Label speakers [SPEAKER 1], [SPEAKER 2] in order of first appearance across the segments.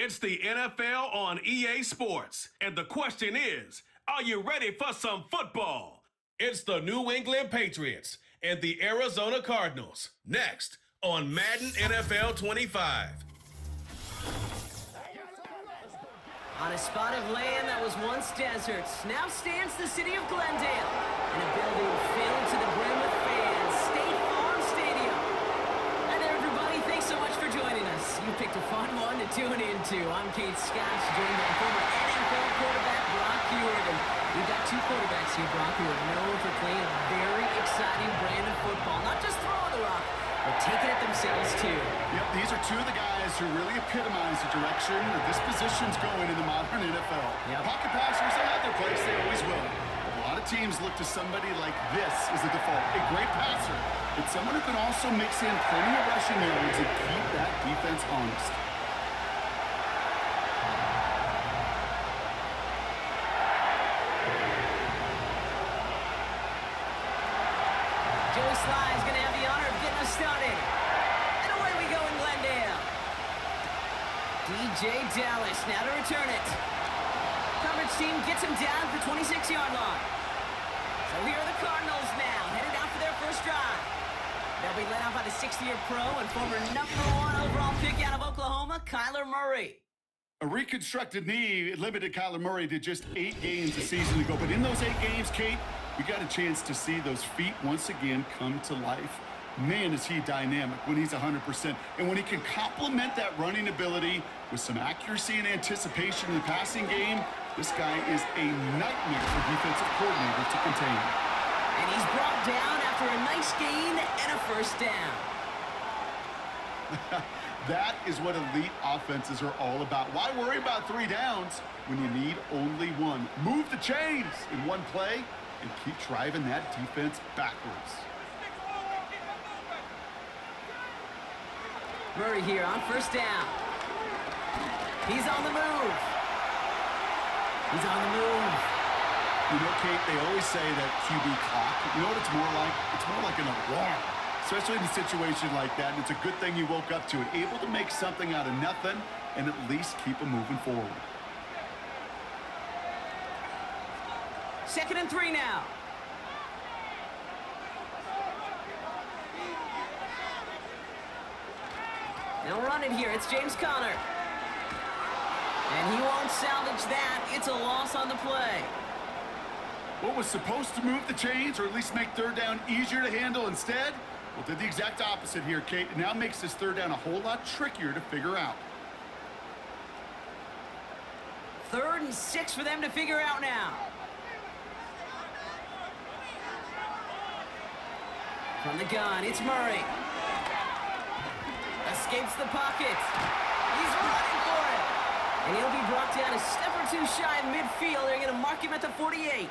[SPEAKER 1] It's the NFL on EA Sports. And the question is, are you ready for some football? It's the New England Patriots and the Arizona Cardinals. Next on Madden NFL 25.
[SPEAKER 2] On a spot of land that was once desert, now stands the city of Glendale. In a building filled to the brim with fans, State Farm Stadium. Hi there, everybody. Thanks so much for joining us. You picked a fun one to tune into. I'm Kate Scott, joined by former NFL quarterback Brock Huard. And we've got two quarterbacks here, Brock, who are known for playing a very exciting brand of football. Not just throwing the rock, but taking it themselves, too.
[SPEAKER 3] Yep, these are two of the guys who really epitomize the direction that this position's going in the modern NFL.
[SPEAKER 2] Yep.
[SPEAKER 3] Pocket passers, they have their place, they always will. But a lot of teams look to somebody like this as a default. A great passer, but someone who can also mix in plenty of rushing yards and keep that defense honest.
[SPEAKER 2] Joey Sly is going to have the honor of getting us started. And away we go in Glendale. DJ Dallas now to return it. Coverage team gets him down at the 26-yard line. So here are the Cardinals now, headed out for their first drive. They'll be led out by the 6th-year pro and former #1 overall pick out of Oklahoma, Kyler Murray.
[SPEAKER 3] A reconstructed knee limited Kyler Murray to just 8 games a season ago. But in those 8 games, Kate, we got a chance to see those feet once again come to life. Man, is he dynamic when he's 100%. And when he can complement that running ability with some accuracy and anticipation in the passing game, this guy is a nightmare for defensive coordinators to contain.
[SPEAKER 2] And he's brought down after a nice gain and a first down.
[SPEAKER 3] That is what elite offenses are all about. Why worry about 3 downs when you need only 1? Move the chains in one play and keep driving that defense backwards.
[SPEAKER 2] Murray here on first down. He's on the move. He's on the move.
[SPEAKER 3] You know, Kate, they always say that QB clock. You know what it's more like? It's more like an alarm, especially in a situation like that. And it's a good thing you woke up to it, able to make something out of nothing and at least keep them moving forward.
[SPEAKER 2] 2nd and 3 now. They'll run it here. It's James Conner. And he won't salvage that. It's a loss on the play.
[SPEAKER 3] What was supposed to move the chains or at least make 3rd down easier to handle instead? Well, did the exact opposite here, Kate. It now makes this 3rd down a whole lot trickier to figure out.
[SPEAKER 2] 3rd and 6 for them to figure out now. From the gun, it's Murray. Escapes the pocket. He's running for it. And he'll be brought down a step or 2 shy of midfield. They're going to mark him at the 48.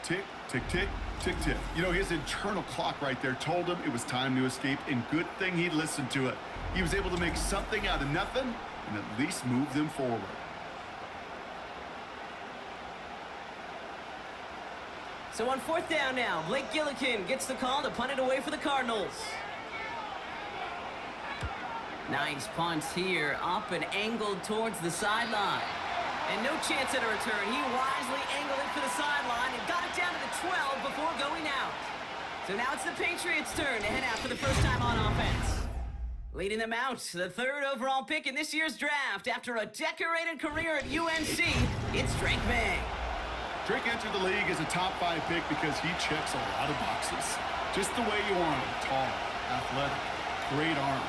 [SPEAKER 3] Tick, tick, tick, tick, tick. You know, his internal clock right there told him it was time to escape, and good thing he listened to it. He was able to make something out of nothing and at least move them forward.
[SPEAKER 2] So on 4th down now, Blake Gillikin gets the call to punt it away for the Cardinals. Nice punt here, up and angled towards the sideline. And no chance at a return. He wisely angled it for the sideline and got it down to the 12 before going out. So now it's the Patriots' turn to head out for the first time on offense. Leading them out, the 3rd overall pick in this year's draft after a decorated career at UNC, it's Drake May.
[SPEAKER 3] Drake entered the league as a top 5 pick because he checks a lot of boxes. Just the way you want him. Tall, athletic, great arm.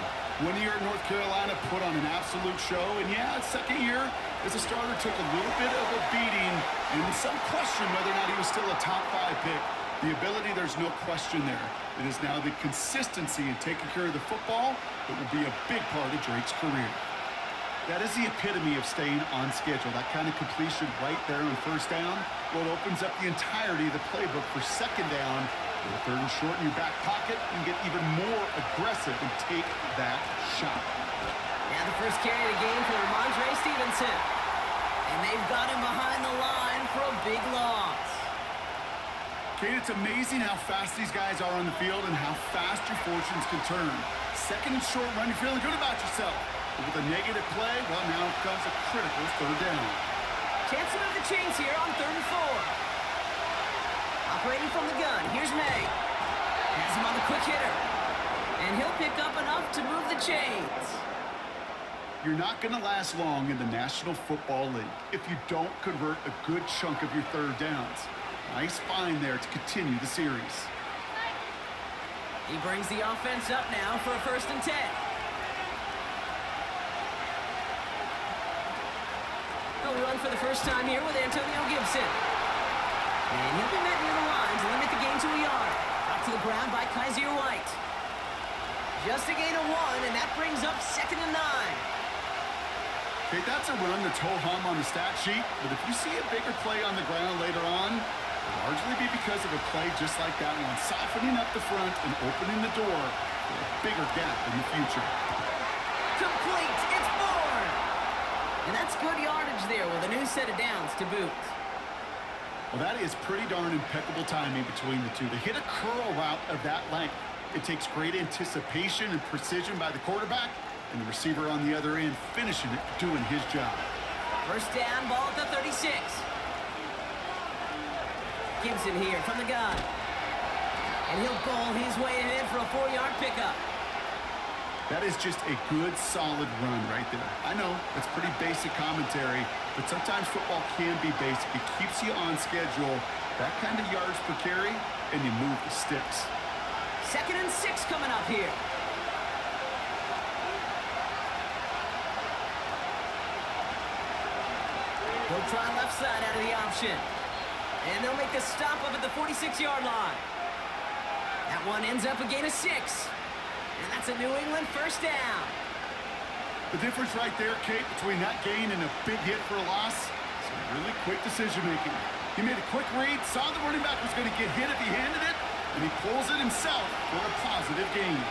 [SPEAKER 3] 1 year at North Carolina, put on an absolute show. And yeah, his 2nd year as a starter took a little bit of a beating and some question whether or not he was still a top 5 pick. The ability, there's no question there. It is now the consistency in taking care of the football that will be a big part of Drake's career. That is the epitome of staying on schedule. That kind of completion right there on 1st down, well, it opens up the entirety of the playbook for 2nd down. With a 3rd and short in your back pocket, and get even more aggressive and take that shot.
[SPEAKER 2] Now the first carry of the game for Ramondre Stevenson. And they've got him behind the line for a big loss.
[SPEAKER 3] Kate, it's amazing how fast these guys are on the field and how fast your fortunes can turn. 2nd and short run, you're feeling good about yourself. But with a negative play, well, now comes a critical third down.
[SPEAKER 2] Chance to move the chains here on 3rd and 4. Operating from the gun, here's May. Has him on the quick hitter. And he'll pick up enough to move the chains.
[SPEAKER 3] You're not going to last long in the National Football League if you don't convert a good chunk of your third downs. Nice find there to continue the series.
[SPEAKER 2] He brings the offense up now for a 1st and 10. He'll run for the first time here with Antonio Gibson. And he'll be met near the line to limit the gain to a yard. Up to the ground by Kaiser White. Just a gain of 1, and that brings up 2nd and 9.
[SPEAKER 3] Okay, that's a run that's ho-hum on the stat sheet, but if you see a bigger play on the ground later on, it'll largely be because of a play just like that one, softening up the front and opening the door for a bigger gap in the future.
[SPEAKER 2] Complete! It's Bourne! And that's good yardage there with a new set of downs to boot.
[SPEAKER 3] Well, that is pretty darn impeccable timing between the two. To hit a curl route of that length, it takes great anticipation and precision by the quarterback, and the receiver on the other end finishing it, doing his job.
[SPEAKER 2] 1st down, ball at the 36. Gibson here from the gun. And he'll goal his way ahead for a 4-yard pickup.
[SPEAKER 3] That is just a good, solid run right there. I know, it's pretty basic commentary, but sometimes football can be basic. It keeps you on schedule, that kind of yards per carry, and you move the sticks.
[SPEAKER 2] 2nd and 6 coming up here. He'll try left side out of the option. And they'll make the stop up at the 46-yard line. That one ends up a gain of 6. And that's a New England 1st down.
[SPEAKER 3] The difference right there, Kate, between that gain and a big hit for a loss, some really quick decision-making. He made a quick read, saw the running back was going to get hit if he handed it, and he pulls it himself for a positive gain.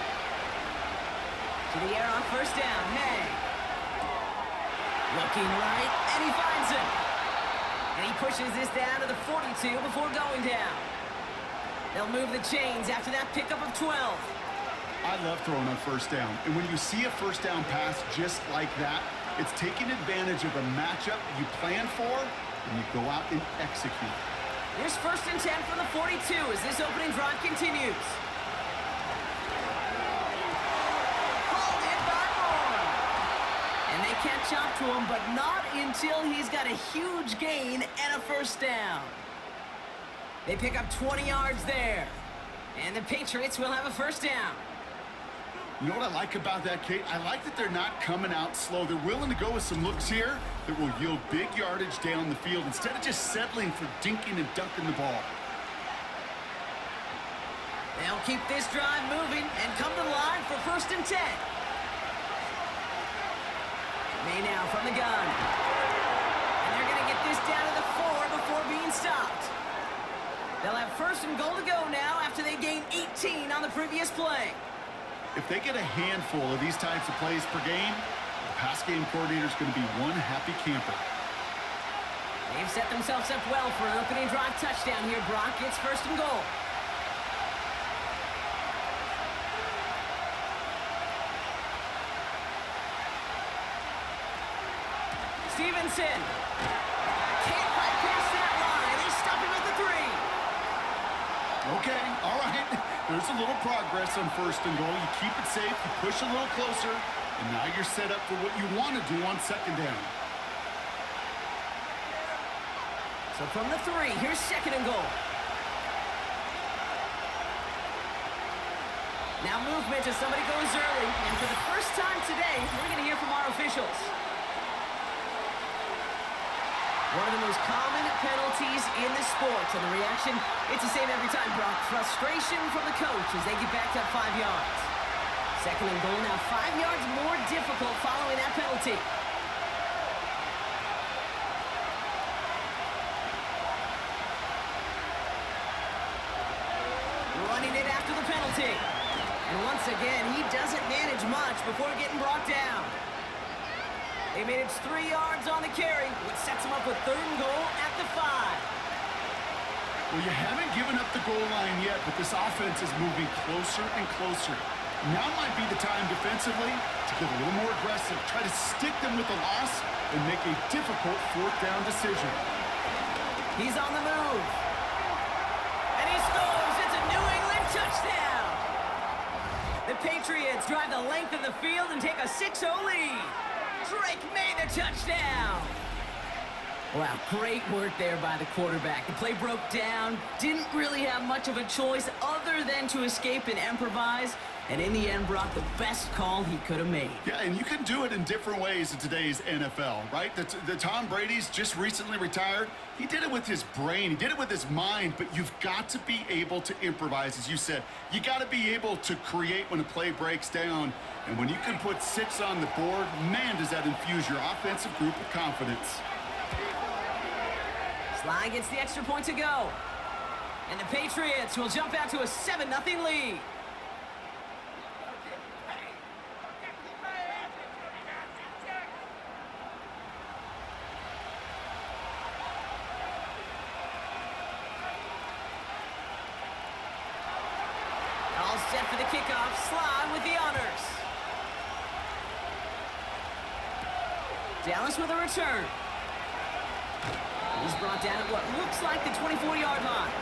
[SPEAKER 2] To the air on 1st down, May. Looking right, and he finds it. And he pushes this down to the 42 before going down. They'll move the chains after that pickup of 12.
[SPEAKER 3] I love throwing on 1st down. And when you see a 1st down pass just like that, it's taking advantage of a matchup you plan for, and you go out and execute.
[SPEAKER 2] Here's 1st and 10 from the 42 as this opening drive continues. Hauled in by Moore. And they catch up to him, but not until he's got a huge gain and a 1st down. They pick up 20 yards there. And the Patriots will have a 1st down.
[SPEAKER 3] You know what I like about that, Kate? I like that they're not coming out slow. They're willing to go with some looks here that will yield big yardage down the field instead of just settling for dinking and dunking the ball.
[SPEAKER 2] They'll keep this drive moving and come to the line for 1st and 10. May now from the gun. And they're going to get this down to the 4 before being stopped. They'll have 1st and goal to go now after they gain 18 on the previous play.
[SPEAKER 3] If they get a handful of these types of plays per game, the pass game coordinator is going to be one happy camper.
[SPEAKER 2] They've set themselves up well for an opening drive touchdown here, Brock. It's 1st and goal. Stevenson. Can't quite pass that line. They stop him at the 3.
[SPEAKER 3] Okay, all right. There's a little progress on 1st and goal. You keep it safe, you push a little closer, and now you're set up for what you want to do on 2nd down.
[SPEAKER 2] So from the 3, here's 2nd and goal. Now movement as somebody goes early, and for the first time today, we're going to hear from our officials. One of the most common penalties in the sport, and the reaction, it's the same every time, Brock. Frustration from the coach as they get backed up 5 yards. 2nd and goal now 5 yards more difficult following that penalty. Running it after the penalty. And once again, he doesn't manage much before getting brought down. They managed 3 yards on the carry, which sets them up with 3rd and goal at the 5.
[SPEAKER 3] Well, you haven't given up the goal line yet, but this offense is moving closer and closer. Now might be the time defensively to get a little more aggressive, try to stick them with the loss, and make a difficult fourth down decision.
[SPEAKER 2] He's on the move. And he scores. It's a New England touchdown. The Patriots drive the length of the field and take a 6-0 lead. Drake made the touchdown. Wow, great work there by the quarterback. The play broke down, didn't really have much of a choice other than to escape and improvise, and in the end brought the best call he could have made.
[SPEAKER 3] Yeah, and you can do it in different ways in today's NFL, right? The Tom Brady's just recently retired. He did it with his brain. He did it with his mind, but you've got to be able to improvise, as you said. You got to be able to create when a play breaks down, and when you can put 6 on the board, man, does that infuse your offensive group with confidence.
[SPEAKER 2] Sly gets the extra point to go. And the Patriots will jump out to a 7-0 lead. All set for the kickoff. Sly with the honors. Dallas with a return. He's brought down at what looks like the 24-yard line.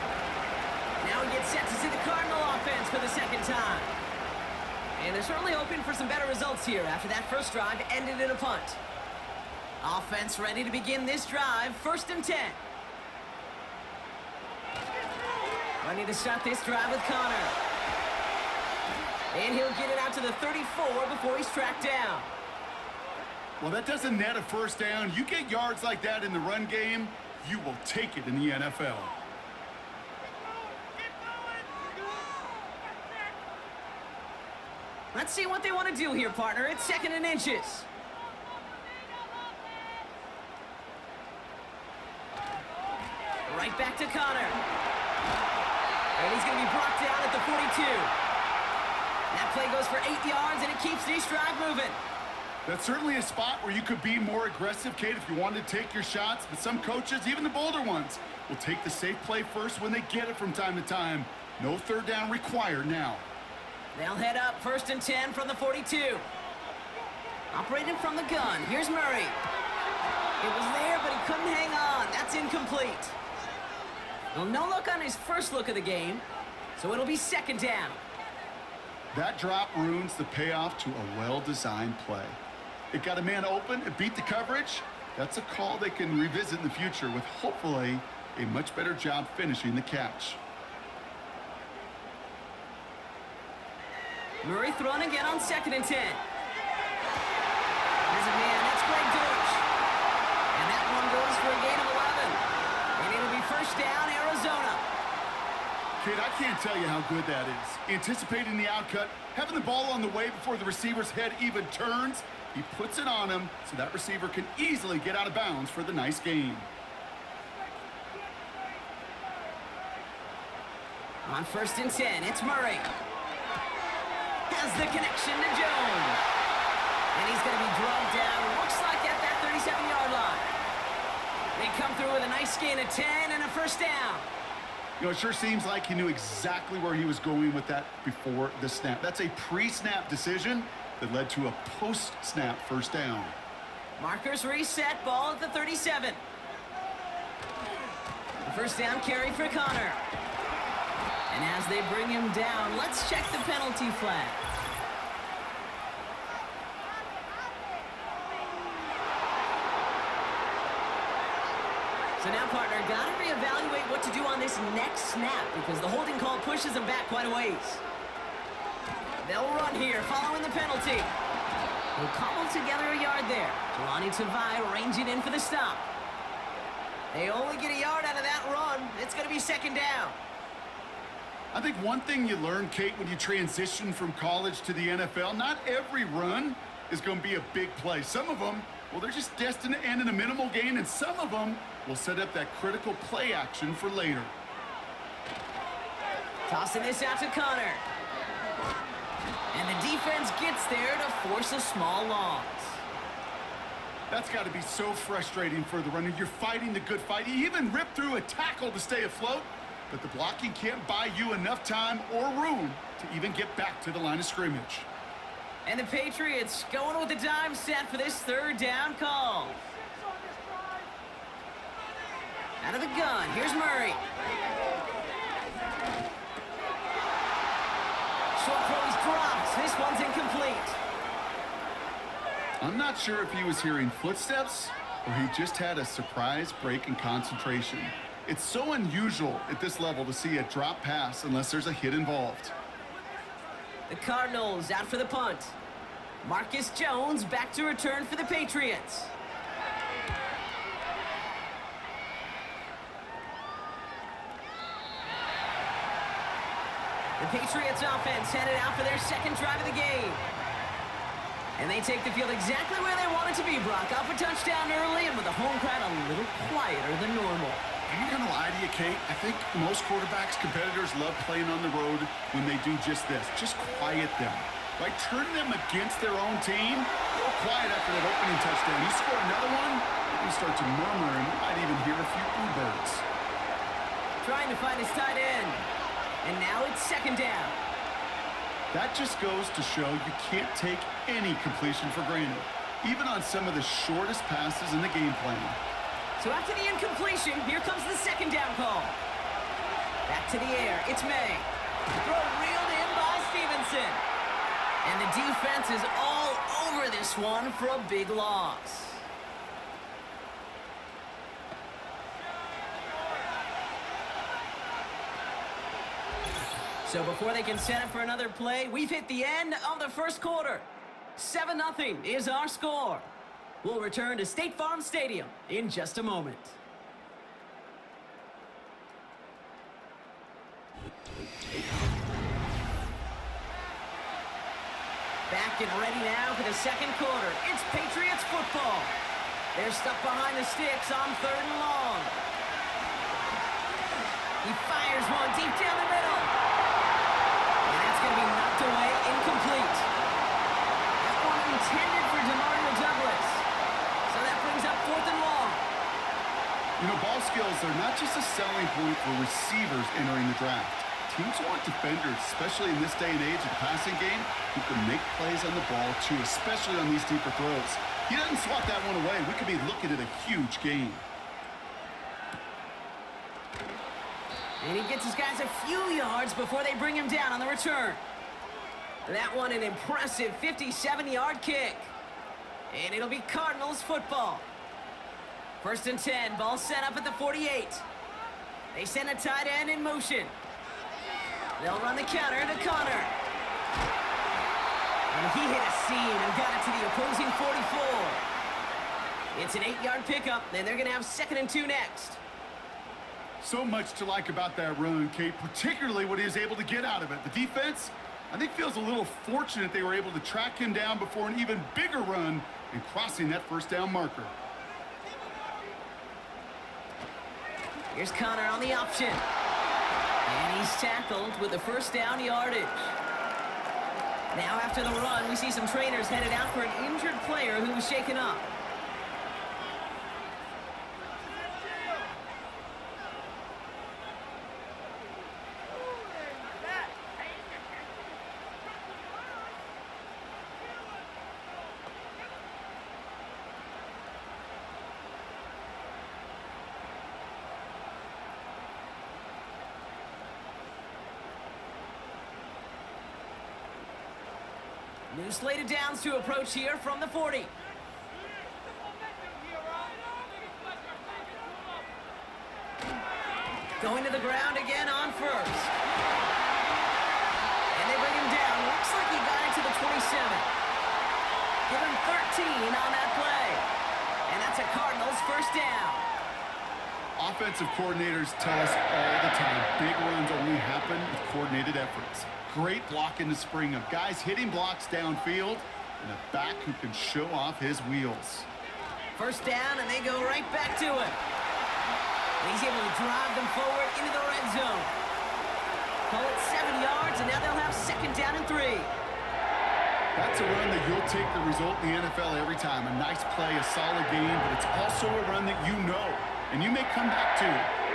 [SPEAKER 2] Now he gets set to see the Cardinal offense for the second time. And they're certainly hoping for some better results here after that first drive ended in a punt. Offense ready to begin this drive, 1st and 10. Ready to start this drive with Connor. And he'll get it out to the 34 before he's tracked down.
[SPEAKER 3] Well, that doesn't net a first down. You get yards like that in the run game, you will take it in the NFL.
[SPEAKER 2] Let's see what they want to do here, partner. It's 2nd and inches. Right back to Connor. And he's going to be brought down at the 42. That play goes for 8 yards, and it keeps this drive moving.
[SPEAKER 3] That's certainly a spot where you could be more aggressive, Kate, if you wanted to take your shots. But some coaches, even the bolder ones, will take the safe play first when they get it from time to time. No third down required now.
[SPEAKER 2] They'll head up 1st and 10 from the 42. Operating from the gun. Here's Murray. It was there, but he couldn't hang on. That's incomplete. Well, no look on his first look of the game, so it'll be 2nd down.
[SPEAKER 3] That drop ruins the payoff to a well-designed play. It got a man open, it beat the coverage. That's a call they can revisit in the future with hopefully a much better job finishing the catch.
[SPEAKER 2] Murray thrown again on 2nd and 10. There's a man, that's Greg Dortch. And that one goes for a gain of 11. And it'll be 1st down, Arizona.
[SPEAKER 3] Kid, I can't tell you how good that is. Anticipating the outcut, having the ball on the way before the receiver's head even turns, he puts it on him so that receiver can easily get out of bounds for the nice gain.
[SPEAKER 2] On 1st and 10, it's Murray. Has the connection to Jones. And he's going to be drugged down, looks like at that 37-yard line. They come through with a nice gain of 10 and a 1st down.
[SPEAKER 3] You know, it sure seems like he knew exactly where he was going with that before the snap. That's a pre-snap decision that led to a post-snap 1st down.
[SPEAKER 2] Markers reset, ball at the 37. The 1st down carry for Connor. And as they bring him down, let's check the penalty flag. So now, partner, got to reevaluate what to do on this next snap because the holding call pushes him back quite a ways. They'll run here following the penalty. They'll cobble together a yard there. Jelani Tavai ranging in for the stop. They only get a yard out of that run. It's going to be 2nd down.
[SPEAKER 3] I think one thing you learn, Kate, when you transition from college to the NFL, not every run is going to be a big play. Some of them, well, they're just destined to end in a minimal gain, and some of them will set up that critical play action for later.
[SPEAKER 2] Tossing this out to Connor. And the defense gets there to force a small loss.
[SPEAKER 3] That's got to be so frustrating for the runner. You're fighting the good fight. You even rip through a tackle to stay afloat, but the blocking can't buy you enough time or room to even get back to the line of scrimmage.
[SPEAKER 2] And the Patriots going with the dime set for this third down call. Out of the gun, here's Murray. Short throw is dropped. This one's incomplete.
[SPEAKER 3] I'm not sure if he was hearing footsteps or he just had a surprise break in concentration. It's so unusual at this level to see a drop pass unless there's a hit involved.
[SPEAKER 2] The Cardinals out for the punt. Marcus Jones back to return for the Patriots. The Patriots offense headed out for their second drive of the game. And they take the field exactly where they want it to be, Brock. Up a touchdown early and with the home crowd a little quieter than normal.
[SPEAKER 3] I'm not going to lie to you, Kate. I think most quarterbacks, competitors love playing on the road when they do just this. Just quiet them. By turning them against their own team, go quiet after that opening touchdown. You score another one, you start to murmur and you might even hear a few boo birds.
[SPEAKER 2] Trying to find his tight end. And now it's second down.
[SPEAKER 3] That just goes to show you can't take any completion for granted, even on some of the shortest passes in the game plan.
[SPEAKER 2] So after the incompletion, here comes the second down call. Back to the air, it's May. Throw reeled in by Stevenson. And the defense is all over this one for a big loss. So before they can set up for another play, we've hit the end of the first quarter. 7-0 is our score. We'll return to State Farm Stadium in just a moment. Back and ready now for the second quarter. It's Patriots football. They're stuck behind the sticks on 3rd and long. He fires one deep down the middle. And that's going to be knocked away, incomplete. That one intended for DeMario Douglas. So that brings up 4th and long.
[SPEAKER 3] You know, ball skills are not just a selling point for receivers entering the draft. Teams want defenders, especially in this day and age of the passing game, who can make plays on the ball too, especially on these deeper throws. He doesn't swat that one away. We could be looking at a huge gain.
[SPEAKER 2] And he gets his guys a few yards before they bring him down on the return. That one an impressive 57-yard kick. And it'll be Cardinals football. 1st and 10, ball set up at the 48. They send a tight end in motion. They'll run the counter to Connor. And he hit a seam and got it to the opposing 44. It's an 8-yard pickup, and they're going to have 2nd and 2 next.
[SPEAKER 3] So much to like about that run, Kate, particularly what he was able to get out of it. The defense, I think, feels a little fortunate they were able to track him down before an even bigger run and crossing that 1st down marker.
[SPEAKER 2] Here's Connor on the option. And he's tackled with the 1st down yardage. Now after the run, we see some trainers headed out for an injured player who was shaken up. New slated downs to approach here from the 40. Going to the ground again on 1st. And they bring him down. Looks like he got it to the 27. Give him 13 on that play. And that's a Cardinals 1st down.
[SPEAKER 3] Offensive coordinators tell us all the time, big runs only happen with coordinated efforts. Great block in the spring of guys hitting blocks downfield and a back who can show off his wheels.
[SPEAKER 2] 1st down, and they go right back to it. And he's able to drive them forward into the red zone. Call it 7 yards, and now they'll have 2nd down and 3.
[SPEAKER 3] That's a run that you'll take the result in the NFL every time. A nice play, a solid game, but it's also a run that you know, and you may come back to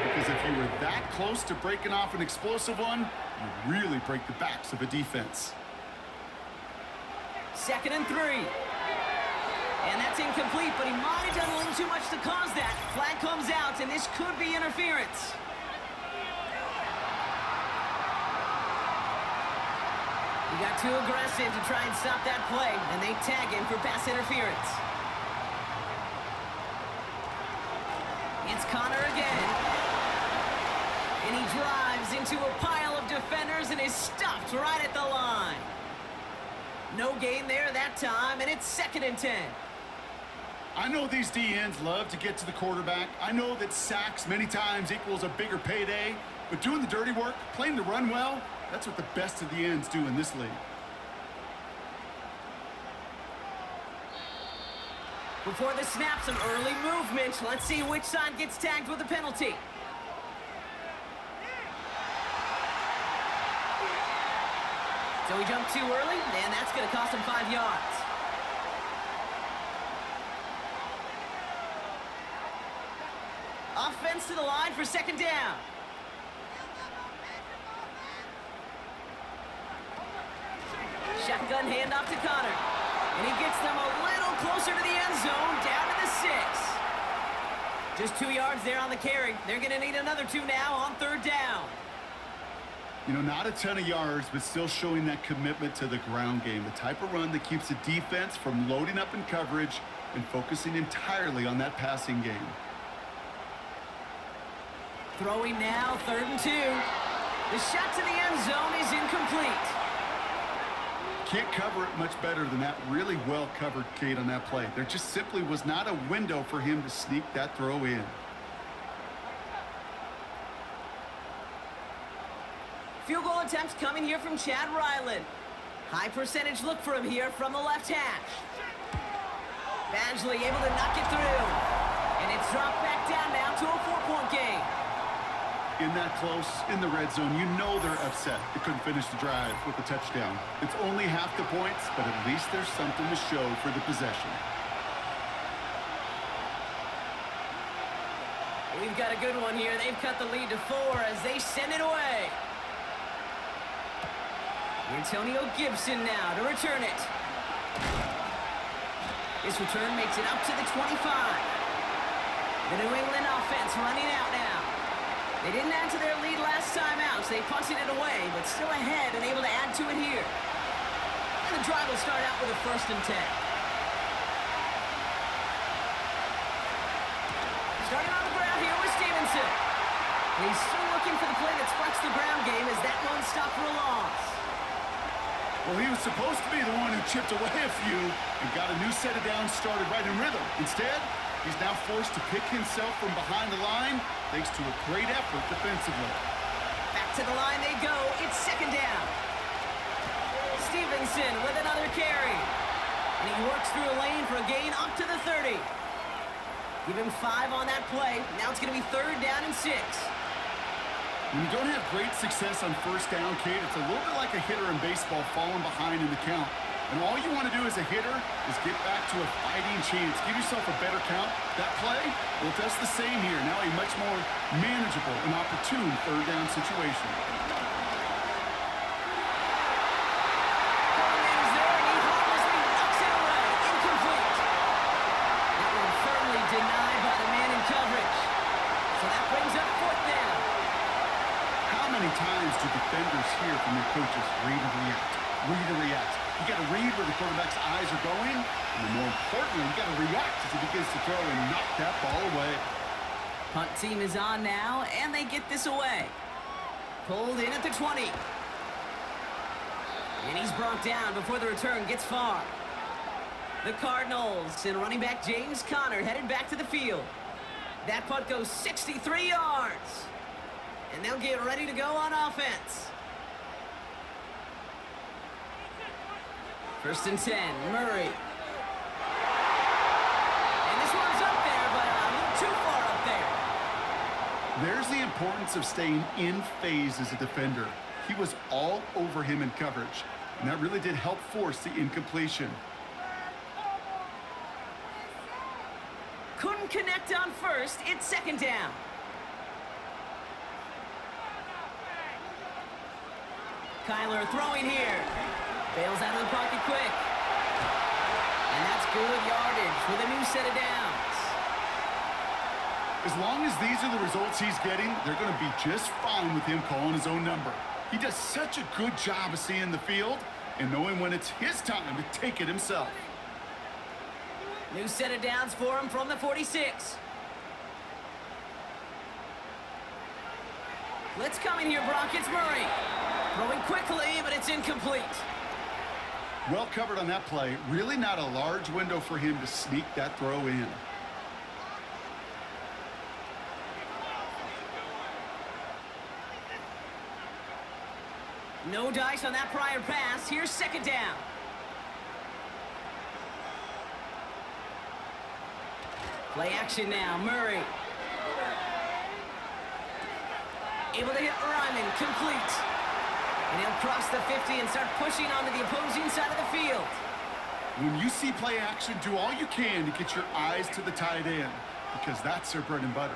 [SPEAKER 3] because if you were that close to breaking off an explosive one, you really break the backs of a defense.
[SPEAKER 2] 2nd and 3. And that's incomplete, but he might have done a little too much to cause that. Flag comes out, and this could be interference. He got too aggressive to try and stop that play, and they tag him for pass interference. It's Connor again. And he drives into a pile of defenders and is stopped right at the line. No gain there that time, and it's 2nd and 10.
[SPEAKER 3] I know these DNs love to get to the quarterback. I know that sacks many times equals a bigger payday, but doing the dirty work, playing the run well, that's what the best of the ends do in this league.
[SPEAKER 2] Before the snap, some early movement. Let's see which side gets tagged with a penalty. So he jumped too early, and that's going to cost him 5 yards. Offense to the line for 2nd down. Shotgun handoff to Connor. And he gets them a little closer to the end zone, down to the 6. Just 2 yards there on the carry. They're going to need another 2 now on 3rd down.
[SPEAKER 3] You know, not a ton of yards, but still showing that commitment to the ground game. The type of run that keeps the defense from loading up in coverage and focusing entirely on that passing game.
[SPEAKER 2] Throwing now, 3rd and 2. The shot to the end zone is incomplete.
[SPEAKER 3] Can't cover it much better than that. Really well covered, Kate, on that play. There just simply was not a window for him to sneak that throw in.
[SPEAKER 2] Field goal attempts coming here from Chad Ryland. High percentage look for him here from the left hash. Badgley able to knock it through. And it's dropped back down now to a 4-point game.
[SPEAKER 3] In that close, in the red zone, you know they're upset. They couldn't finish the drive with the touchdown. It's only half the points, but at least there's something to show for the possession.
[SPEAKER 2] We've got a good one here. They've cut the lead to 4 as they send it away. Antonio Gibson now to return it. This return makes it up to the 25. The New England offense running out now. They didn't add to their lead last time out, so they punted it away, but still ahead and able to add to it here. And the drive will start out with a 1st and 10. Starting on the ground here with Stevenson. He's still looking for the play that sparks the ground game as that one stopped for a loss.
[SPEAKER 3] Well, he was supposed to be the one who chipped away a few and got a new set of downs started right in rhythm. Instead, he's now forced to pick himself from behind the line thanks to a great effort defensively.
[SPEAKER 2] Back to the line they go. It's 2nd down. Stevenson with another carry. And he works through a lane for a gain up to the 30. Give him 5 on that play. Now it's going to be 3rd down and 6.
[SPEAKER 3] When you don't have great success on 1st down, Kate, it's a little bit like a hitter in baseball falling behind in the count. And all you want to do as a hitter is get back to a fighting chance. Give yourself a better count. That play, well, it does the same here. Now a much more manageable and opportune 3rd down situation.
[SPEAKER 2] Is there, and he harmlessly knocks it away. Incomplete. That one firmly denied by the man in coverage. So that brings up 4th down.
[SPEAKER 3] How many times do defenders hear from their coaches, read and react, read and react? You got to read where the quarterback's eyes are going, and then more importantly, you got to react as he begins to throw and knock that ball away.
[SPEAKER 2] Punt team is on now, and they get this away. Pulled in at the 20. And he's brought down before the return gets far. The Cardinals and running back James Conner headed back to the field. That punt goes 63 yards. And they'll get ready to go on offense. 1st and 10, Murray. And this one's up there, but a little too far up there.
[SPEAKER 3] There's the importance of staying in phase as a defender. He was all over him in coverage, and that really did help force the incompletion.
[SPEAKER 2] Couldn't connect on 1st. It's 2nd down. Kyler throwing here. Bails out of the pocket quick. And that's good yardage with a new set of downs.
[SPEAKER 3] As long as these are the results he's getting, they're going to be just fine with him calling his own number. He does such a good job of seeing the field and knowing when it's his time to take it himself.
[SPEAKER 2] New set of downs for him from the 46. Let's come in here, Brock. It's Murray. Throwing quickly, but it's incomplete.
[SPEAKER 3] Well covered on that play. Really not a large window for him to sneak that throw in.
[SPEAKER 2] No dice on that prior pass. Here's second down. Play action now. Murray. Able to hit Ryman. Complete. And he'll cross the 50 and start pushing onto the opposing side of the field.
[SPEAKER 3] When you see play action, do all you can to get your eyes to the tight end, because that's their bread and butter.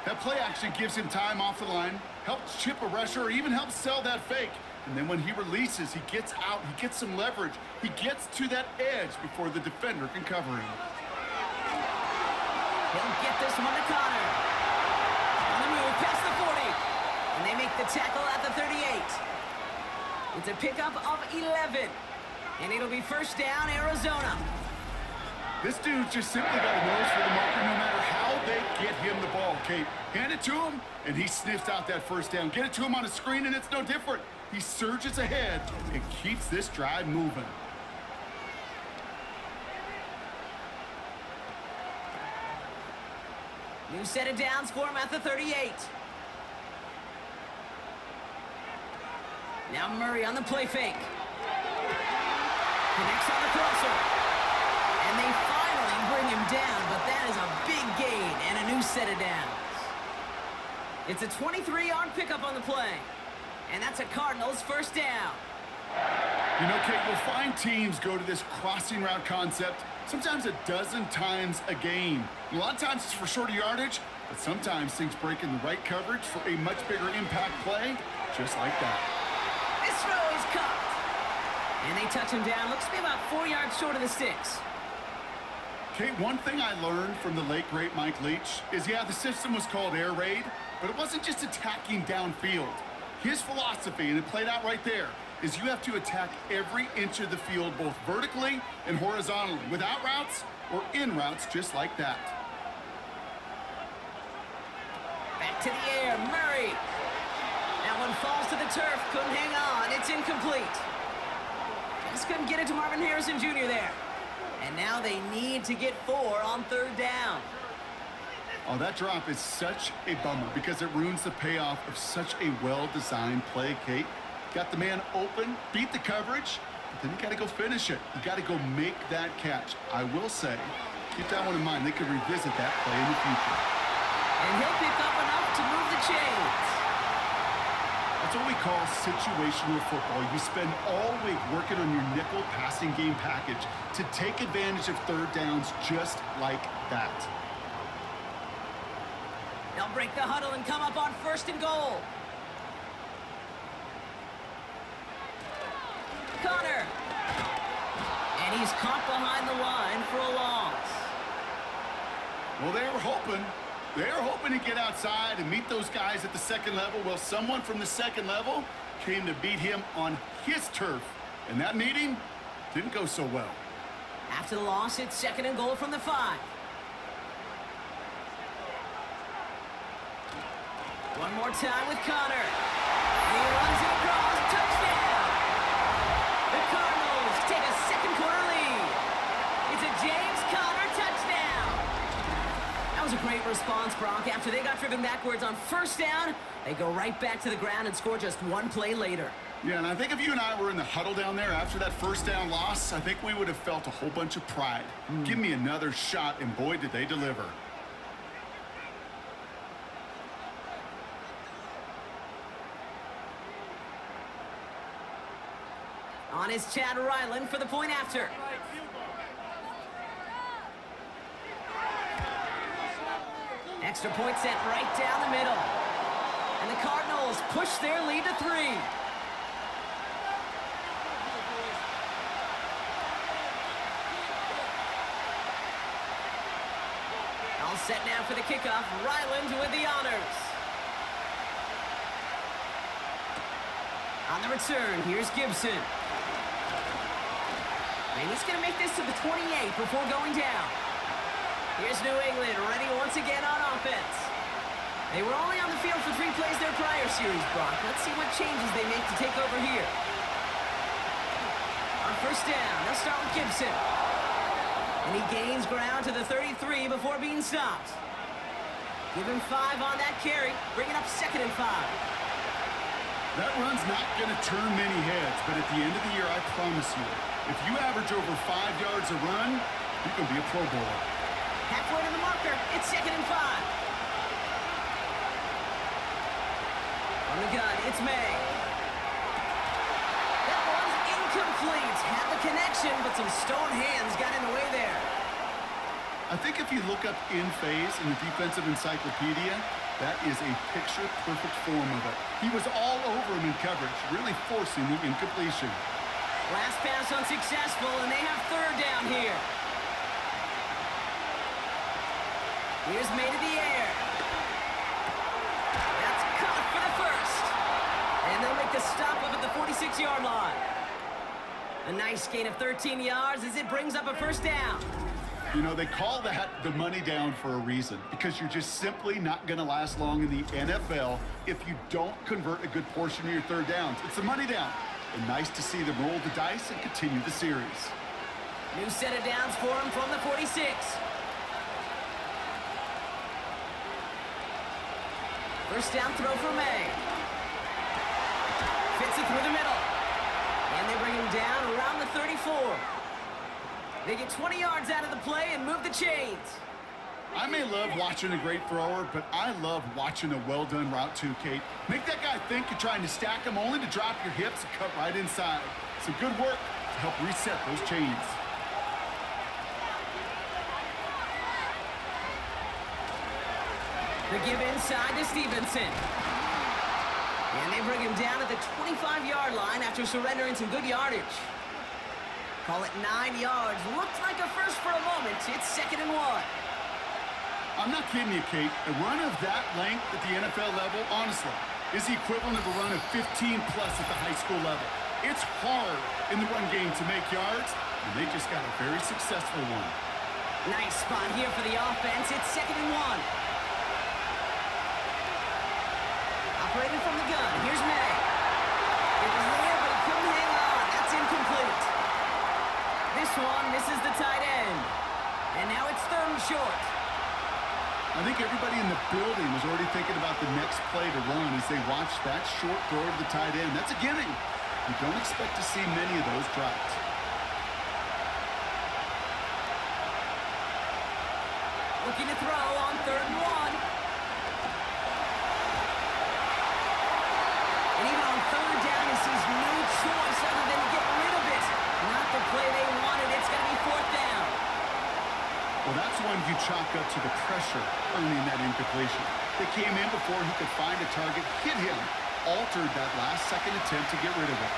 [SPEAKER 3] That play action gives him time off the line, helps chip a rusher, or even helps sell that fake. And then when he releases, he gets out, he gets some leverage. He gets to that edge before the defender can cover him.
[SPEAKER 2] He'll get this one to Connor. On the move past the 40. And they make the tackle at the 38. It's a pickup of 11. And it'll be first down, Arizona.
[SPEAKER 3] This dude's just simply got a nose for the marker no matter how they get him the ball, Kate. Hand it to him, and he sniffs out that first down. Get it to him on a screen, and it's no different. He surges ahead and keeps this drive moving.
[SPEAKER 2] New set of downs for him at the 38. Now Murray on the play fake. Connects on the crosser. And they finally bring him down, but that is a big gain and a new set of downs. It's a 23-yard pickup on the play. And that's a Cardinals first down.
[SPEAKER 3] You know, Kate, you'll find teams go to this crossing route concept sometimes a dozen times a game. And a lot of times it's for shorter yardage, but sometimes things break in the right coverage for a much bigger impact play, just like that.
[SPEAKER 2] This throw is caught. And they touch him down. Looks to be about 4 yards short of the sticks.
[SPEAKER 3] Kate, one thing I learned from the late, great Mike Leach is, yeah, the system was called air raid, but it wasn't just attacking downfield. His philosophy, and it played out right there, is you have to attack every inch of the field, both vertically and horizontally, without routes or in routes just like that.
[SPEAKER 2] Back to the air, Murray. That one falls to the turf, couldn't hang on, it's incomplete. Just couldn't get it to Marvin Harrison Jr. there. And now they need to get 4 on third down.
[SPEAKER 3] Oh, that drop is such a bummer because it ruins the payoff of such a well-designed play, Kate. Got the man open, beat the coverage, but then you got to go finish it. You got to go make that catch. I will say, keep that one in mind. They could revisit that play in the future.
[SPEAKER 2] And he'll pick up enough to move the chains.
[SPEAKER 3] That's what we call situational football. You spend all week working on your nickel passing game package to take advantage of third downs just like that.
[SPEAKER 2] They'll break the huddle and come up on first and goal. Connor. And he's caught behind the line for a loss.
[SPEAKER 3] Well, they were hoping to get outside and meet those guys at the second level. Well, someone from the second level came to beat him on his turf. And that meeting didn't go so well.
[SPEAKER 2] After the loss, it's second and goal from the 5. One more time with Connor. And he runs it across. Touchdown! The Cardinals take a second quarter lead. It's a James Conner touchdown. That was a great response, Brock. After they got driven backwards on first down, they go right back to the ground and score just one play later.
[SPEAKER 3] Yeah, and I think if you and I were in the huddle down there after that first down loss, I think we would have felt a whole bunch of pride. Give me another shot, and boy, did they deliver.
[SPEAKER 2] On is Chad Ryland for the point after. Extra point set right down the middle. And the Cardinals push their lead to 3. Set now for the kickoff. Ryland with the honors. On the return, here's Gibson. And he's going to make this to the 28 before going down. Here's New England ready once again on offense. They were only on the field for 3 plays their prior series, Brock. Let's see what changes they make to take over here. On first down, they'll start with Gibson. And he gains ground to the 33 before being stopped. Give him 5 on that carry, bringing up 2nd and 5.
[SPEAKER 3] That run's not going to turn many heads, but at the end of the year, I promise you, if you average over 5 yards a run, you can be a Pro Bowler.
[SPEAKER 2] Halfway to the marker, it's 2nd and 5. On the gun, it's May. That one's incomplete. Had the connection, but some stone hands got in the way there.
[SPEAKER 3] I think if you look up in phase in the defensive encyclopedia, that is a picture-perfect form of it. He was all over him in coverage, really forcing the incompletion.
[SPEAKER 2] Last pass unsuccessful, and they have 3rd down here. Here's May to the air. That's caught for the first. And they'll make the stop up at the 46-yard line. A nice gain of 13 yards as it brings up a 1st down.
[SPEAKER 3] You know, they call that the money down for a reason, because you're just simply not going to last long in the NFL if you don't convert a good portion of your 3rd downs. It's the money down. And nice to see them roll the dice and continue the series.
[SPEAKER 2] New set of downs for him from the 46. First down throw for May. Fits it through the middle. And they bring him down around the 34. They get 20 yards out of the play and move the chains.
[SPEAKER 3] I may love watching a great thrower, but I love watching a well-done route too, Kate. Make that guy think you're trying to stack him only to drop your hips and cut right inside. Some good work to help reset those chains.
[SPEAKER 2] They give inside to Stevenson. And they bring him down at the 25-yard line after surrendering some good yardage. Call it 9 yards. Looked like a first for a moment. It's 2nd and 1.
[SPEAKER 3] I'm not kidding you, Kate. A run of that length at the NFL level, honestly, is the equivalent of a run of 15-plus at the high school level. It's hard in the run game to make yards, and they just got a very successful one.
[SPEAKER 2] Nice spot here for the offense. It's 2nd and 1. Operating from the gun. Here's May. It was there, but he couldn't hang on. That's incomplete. This one misses the tight end. And now it's 3rd and short.
[SPEAKER 3] I think everybody in the building was already thinking about the next play to run as they watched that short throw to the tight end. That's a gimme. You don't expect to see many of those dropped.
[SPEAKER 2] Looking to throw on 3rd and 1. And even on 3rd down, he sees no choice other than to get rid of it. Not the play they wanted. It's going to be 4th down.
[SPEAKER 3] Well, that's one you chalk up to the pressure earning that incompletion. They came in before he could find a target, hit him, altered that last-second attempt to get rid of it.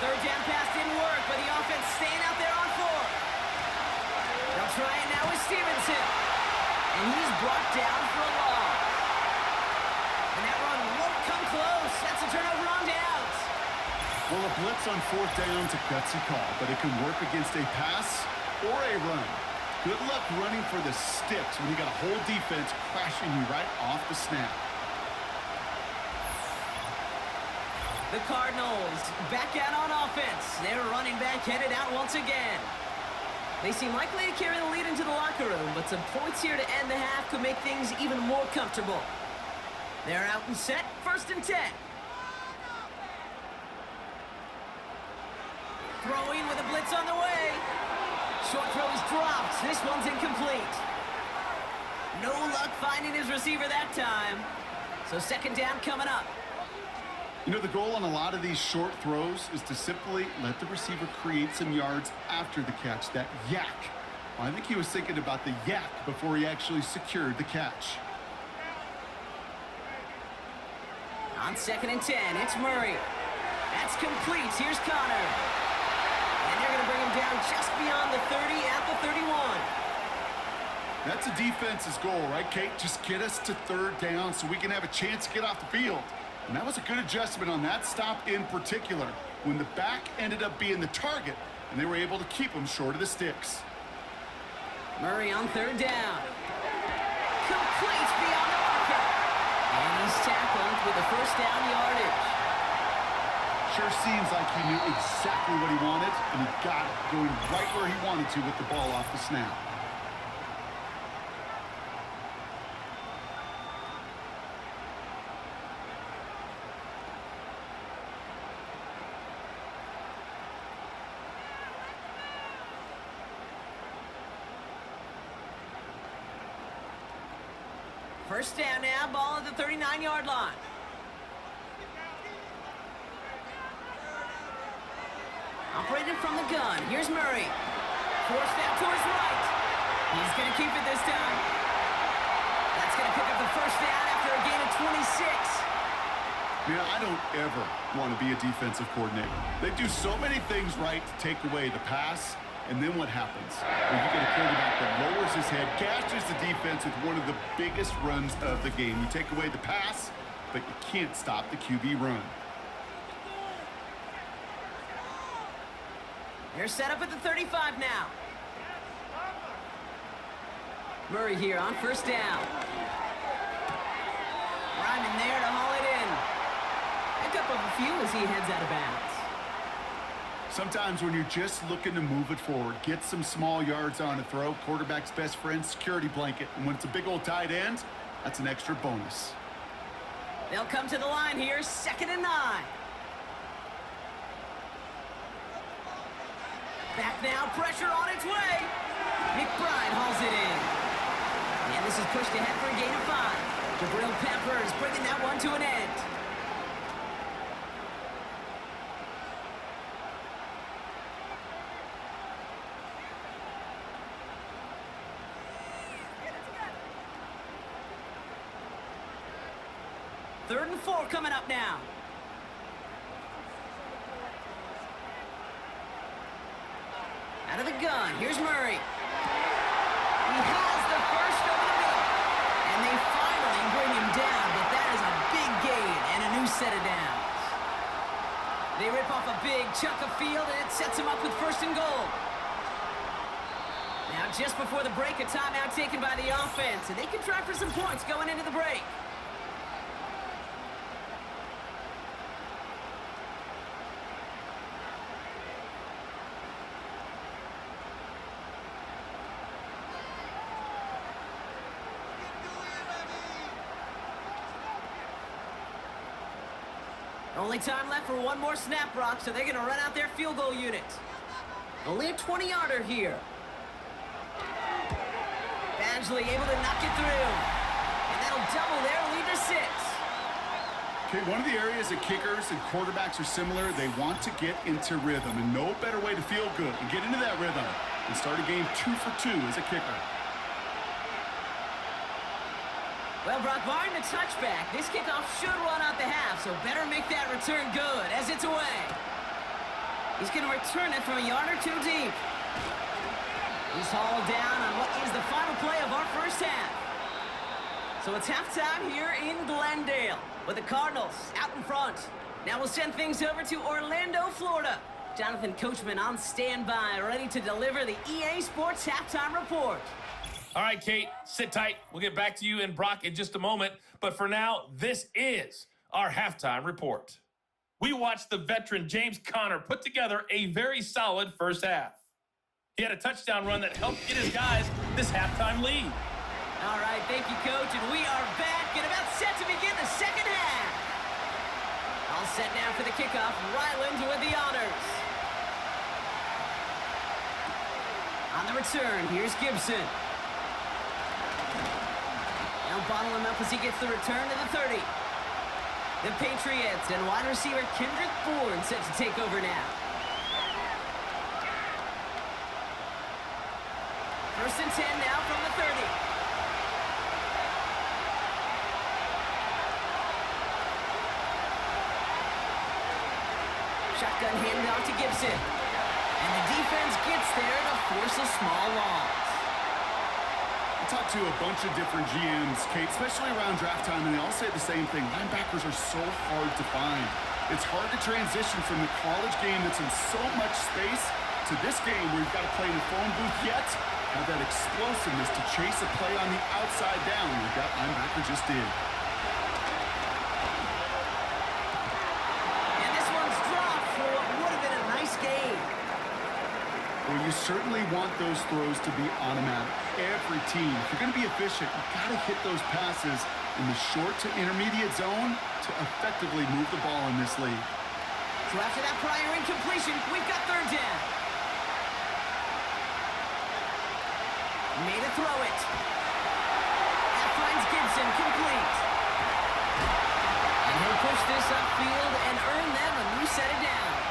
[SPEAKER 2] 3rd down pass didn't work, but the offense staying out there on 4th. They'll try it now with Stevenson. And he's brought down for a loss. And that run won't come close. That's a turnover on downs.
[SPEAKER 3] Well, a blitz on 4th down's a gutsy call, but it can work against a pass or a run. Good luck running for the sticks when you got a whole defense crashing you right off the snap.
[SPEAKER 2] The Cardinals back out on offense. Their running back headed out once again. They seem likely to carry the lead into the locker room, but some points here to end the half could make things even more comfortable. They're out and set, 1st and 10. Throwing with a blitz on the way. Short throw is dropped. This one's incomplete. No luck finding his receiver that time. So 2nd down coming up.
[SPEAKER 3] You know, the goal on a lot of these short throws is to simply let the receiver create some yards after the catch, that yak. Well, I think he was thinking about the yak before he actually secured the catch.
[SPEAKER 2] On 2nd and 10, it's Murray. That's complete. Here's Connor. And they're going to bring him down just beyond the 30 at the 31.
[SPEAKER 3] That's a defense's goal, right, Kate? Just get us to third down so we can have a chance to get off the field. And that was a good adjustment on that stop in particular, when the back ended up being the target, and they were able to keep him short of the sticks.
[SPEAKER 2] Murray on third down. Complete beyond the marker. And he's tackled with the first down yardage.
[SPEAKER 3] Sure seems like he knew exactly what he wanted, and he got it, going right where he wanted to with the ball off the snap.
[SPEAKER 2] First down now, ball at the 39-yard line. Operating from the gun, here's Murray. Forced out to his right. He's going to keep it this time. That's going to pick up the first down after a gain of 26.
[SPEAKER 3] Man, I don't ever want to be a defensive coordinator. They do so many things right to take away the pass. And then what happens? Well, you get a quarterback that lowers his head, gashes the defense with one of the biggest runs of the game. You take away the pass, but you can't stop the QB run.
[SPEAKER 2] They're set up at the 35 now. Murray here on first down. Ryman there to haul it in. Pick up of a few as he heads out of bounds.
[SPEAKER 3] Sometimes when you're just looking to move it forward, get some small yards on a throw, quarterback's best friend, security blanket. And when it's a big old tight end, that's an extra bonus.
[SPEAKER 2] They'll come to the line here, 2nd and 9. Back now, pressure on its way. McBride hauls it in. And this is pushed ahead for a gain of 5. Jabril Peppers bringing that one to an end. Third and 4 coming up now. Out of the gun, here's Murray. He has the first over the middle. And they finally bring him down, but that is a big gain and a new set of downs. They rip off a big chunk of field, and it sets him up with 1st and goal. Now just before the break, a timeout taken by the offense, and they can try for some points going into the break. Only time left for one more snap, Brock, so they're going to run out their field goal unit. Only a 20-yarder here. Badgley able to knock it through. And that'll double their lead to 6.
[SPEAKER 3] Okay, one of the areas that kickers and quarterbacks are similar, they want to get into rhythm. And no better way to feel good and get into that rhythm and start a game 2 for 2 as a kicker.
[SPEAKER 2] Well, Brock, barring the touchback, this kickoff should run out the half, so better make that return good as it's away. He's going to return it from a yard or 2 deep. He's hauled down on what is the final play of our first half. So it's halftime here in Glendale with the Cardinals out in front. Now we'll send things over to Orlando, Florida. Jonathan Coachman on standby, ready to deliver the EA Sports Halftime Report.
[SPEAKER 4] All right, Kate, sit tight. We'll get back to you and Brock in just a moment. But for now, this is our halftime report. We watched the veteran James Conner put together a very solid first half. He had a touchdown run that helped get his guys this halftime lead.
[SPEAKER 2] All right, thank you, Coach. And we are back and about set to begin the second half. All set now for the kickoff. Ryland with the honors. On the return, here's Gibson. Now bottle him up as he gets the return to the 30. The Patriots and wide receiver Kendrick Bourne set to take over now. 1st and 10 now from the 30. Shotgun handoff to Gibson. And the defense gets there to force a small loss.
[SPEAKER 3] I talked to a bunch of different GMs, Kate, especially around draft time, and they all say the same thing. Linebackers are so hard to find. It's hard to transition from the college game that's in so much space to this game where you've got to play in the phone booth yet have that explosiveness to chase a play on the outside down like that linebacker just did.
[SPEAKER 2] And this one's dropped for what would have been a nice game.
[SPEAKER 3] Well, you certainly want those throws to be automatic. Every team, if you're going to be efficient, you've got to hit those passes in the short to intermediate zone to effectively move the ball in this league.
[SPEAKER 2] So after that prior incompletion, we've got third down. Made a throw it. That finds Gibson complete. And he'll push this upfield and earn them a new set of downs.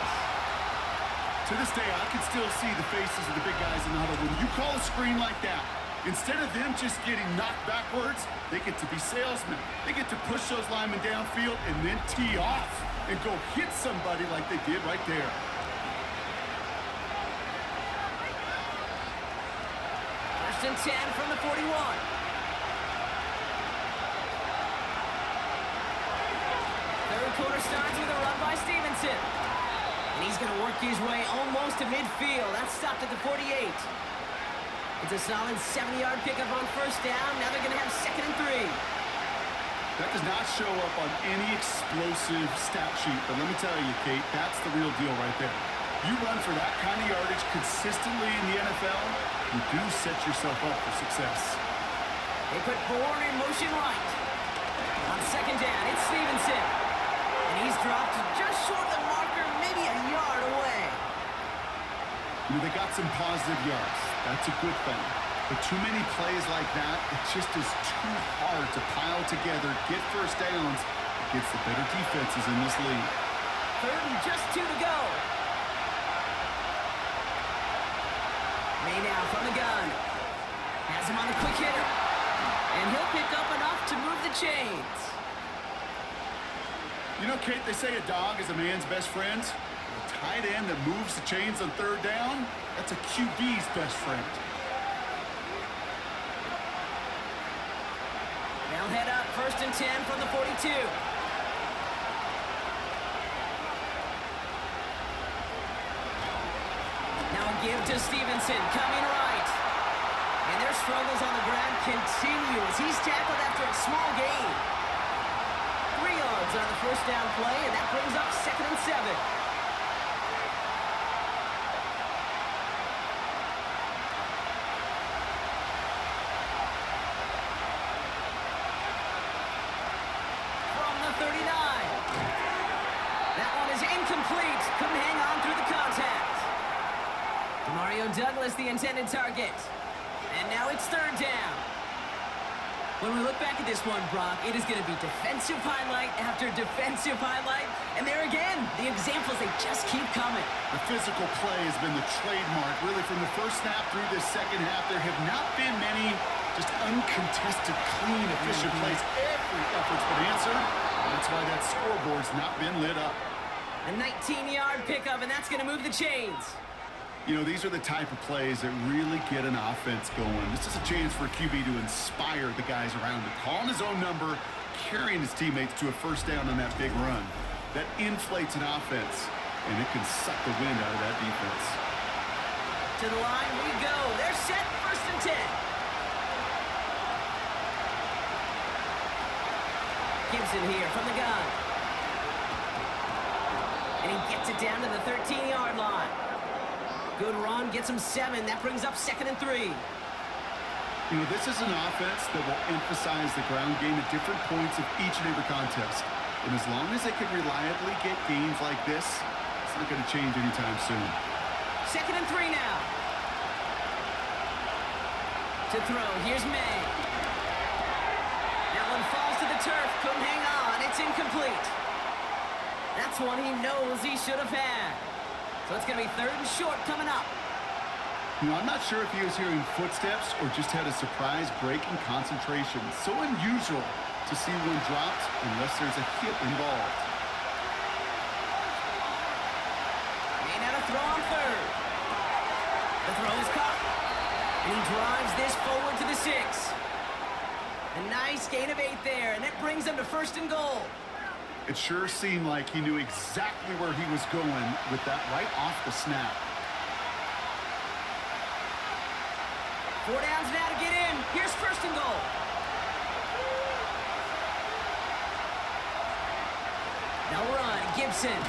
[SPEAKER 3] To this day, I can still see the faces of the big guys in the huddle. When you call a screen like that, instead of them just getting knocked backwards, they get to be salesmen. They get to push those linemen downfield and then tee off and go hit somebody like they did right there.
[SPEAKER 2] First and 10 from the 41. Third quarter starts with a run by Stevenson. And he's going to work his way almost to midfield. That's stopped at the 48. It's a solid 70-yard pickup on first down. Now they're going to have 2nd and 3.
[SPEAKER 3] That does not show up on any explosive stat sheet, but let me tell you, Kate, that's the real deal right there. You run for that kind of yardage consistently in the NFL, you do set yourself up for success.
[SPEAKER 2] They put Bourne in motion right. On second down, it's Stevenson. And he's dropped just short of the marker, maybe a yard away.
[SPEAKER 3] You know, they got some positive yards. That's a good thing. But too many plays like that, it just is too hard to pile together, get first downs against the better defenses in this league.
[SPEAKER 2] Third and just 2 to go. May now from the gun. Has him on the quick hitter. And he'll pick up enough to move the chains.
[SPEAKER 3] You know, Kate, they say a dog is a man's best friend. A tight end that moves the chains on third down, that's a QB's best friend.
[SPEAKER 2] They'll head up first and 10 from the 42. Now a give to Stevenson, coming right. And their struggles on the ground continue as he's tackled after a small gain. 3 yards on the first down play, and that brings up 2nd and 7. From the 39. That one is incomplete. Couldn't hang on through the contact. Mario Douglas, the intended target. And now it's third down. When we look back at this one, Brock, it is going to be defensive highlight after defensive highlight. And there again, the examples, they just keep coming.
[SPEAKER 3] The physical play has been the trademark. Really, from the first snap through this second half, there have not been many just uncontested, clean, efficient plays. Every effort's been answered. That's why that scoreboard's not been lit up.
[SPEAKER 2] A 19-yard pickup, and that's going to move the chains.
[SPEAKER 3] You know, these are the type of plays that really get an offense going. This is a chance for a QB to inspire the guys around him. Calling his own number, carrying his teammates to a first down on that big run. That inflates an offense, and it can suck the wind out of that defense.
[SPEAKER 2] To the line we go. They're set, first and 10. Gibson here from the gun. And he gets it down to the 13-yard line. Good run, gets him 7. That brings up 2nd and 3.
[SPEAKER 3] You know, this is an offense that will emphasize the ground game at different points of each and every contest. And as long as they can reliably get gains like this, it's not going to change anytime soon.
[SPEAKER 2] 2nd and 3 now. To throw, here's May. That one falls to the turf, couldn't hang on, it's incomplete. That's one he knows he should have had. So it's going to be 3rd and short coming up.
[SPEAKER 3] You know, I'm not sure if he was hearing footsteps or just had a surprise break in concentration. So unusual to see one dropped unless there's a hit involved.
[SPEAKER 2] May not a throw on 3rd. The throw is caught. And he drives this forward to the 6. A nice gain of 8 there, and that brings them to 1st and goal.
[SPEAKER 3] It sure seemed like he knew exactly where he was going with that right off the snap.
[SPEAKER 2] 4 downs now to get in. Here's 1st and goal. Now run, Gibson.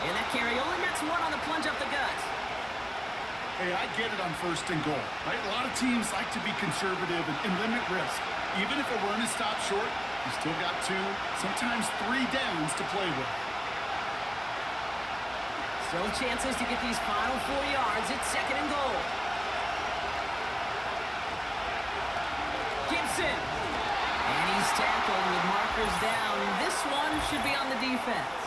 [SPEAKER 2] And that carry only gets 1 on the plunge up the gut.
[SPEAKER 3] Hey, I get it on 1st and goal, right? A lot of teams like to be conservative and limit risk. Even if a run is stopped short, you still got 2, sometimes 3 downs to play with.
[SPEAKER 2] Still chances to get these final 4 yards. It's 2nd and goal. Gibson. And he's tackled with markers down. This one should be on the defense.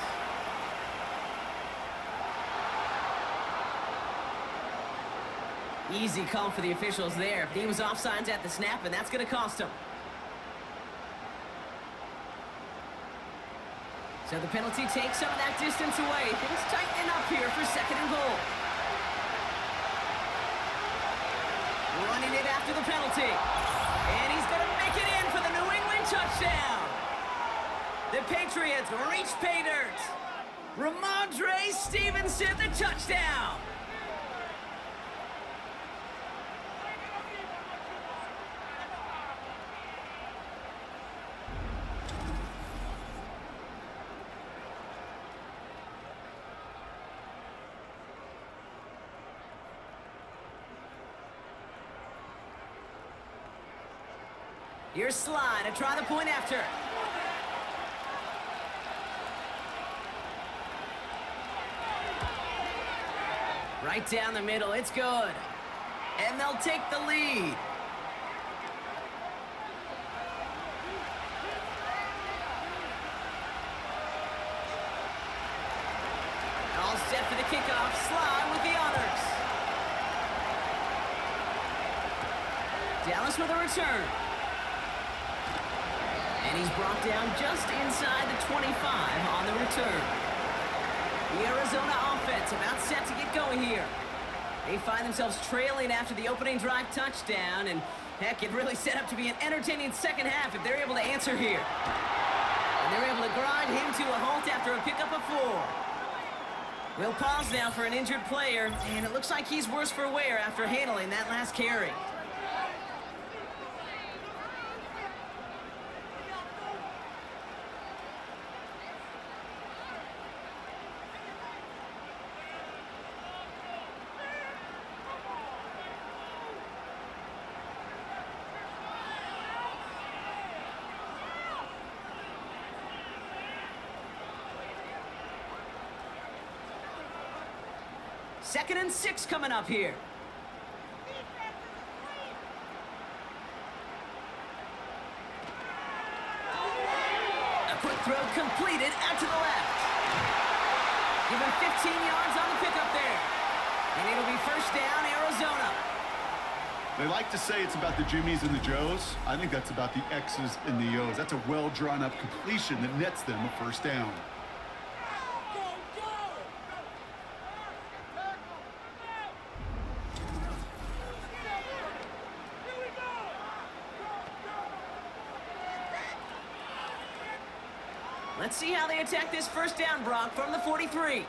[SPEAKER 2] Easy call for the officials there. He was offsides at the snap, and that's going to cost him. So the penalty takes some of that distance away. Things tightening up here for 2nd and goal. Running it after the penalty. And he's going to make it in for the New England touchdown. The Patriots reach pay dirt. Ramondre Stevenson, the touchdown. Here's Sly to try the point after. Right down the middle, it's good. And they'll take the lead. All set for the kickoff. Sly with the honors. Dallas with a return. And he's brought down just inside the 25 on the return. The Arizona offense about set to get going here. They find themselves trailing after the opening drive touchdown, and heck, it really set up to be an entertaining second half if they're able to answer here. And they're able to grind him to a halt after a pickup of 4. We'll pause now for an injured player, and it looks like he's worse for wear after handling that last carry. Second and 6 coming up here. A quick throw completed out to the left. Give him 15 yards on the pickup there. And it'll be 1st down, Arizona.
[SPEAKER 3] They like to say it's about the Jimmies and the Joes. I think that's about the X's and the O's. That's a well-drawn-up completion that nets them a 1st down.
[SPEAKER 2] Let's see how they attack this 1st down, Brock, from the 43.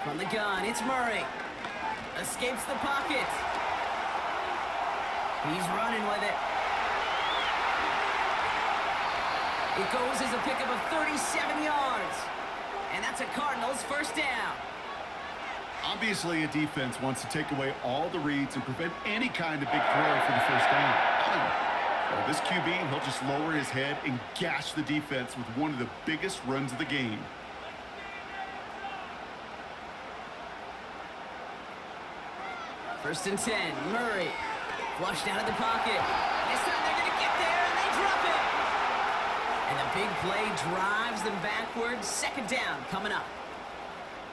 [SPEAKER 2] From the gun, it's Murray. Escapes the pocket. He's running with it. It goes as a pickup of 37 yards. And that's a Cardinals 1st down.
[SPEAKER 3] Obviously, a defense wants to take away all the reads and prevent any kind of big throw for the 1st down. Well, this QB, he'll just lower his head and gash the defense with one of the biggest runs of the game.
[SPEAKER 2] First and 10, Murray. Flushed out of the pocket. This time they're going to get there, and they drop it. And the big play drives them backwards. 2nd down coming up.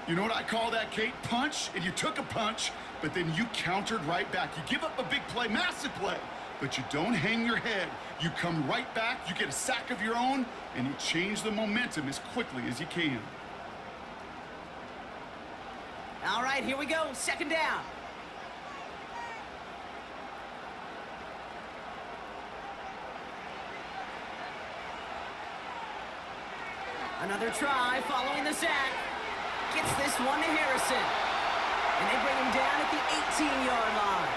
[SPEAKER 3] You know what I call that, Kate? Punch, and you took a punch, but then you countered right back. You give up a big play, massive play, but you don't hang your head. You come right back, you get a sack of your own, and you change the momentum as quickly as you can.
[SPEAKER 2] All right, here we go. Second down. Another try following the sack. Gets this one to Harrison. And they bring him down at the 18-yard line.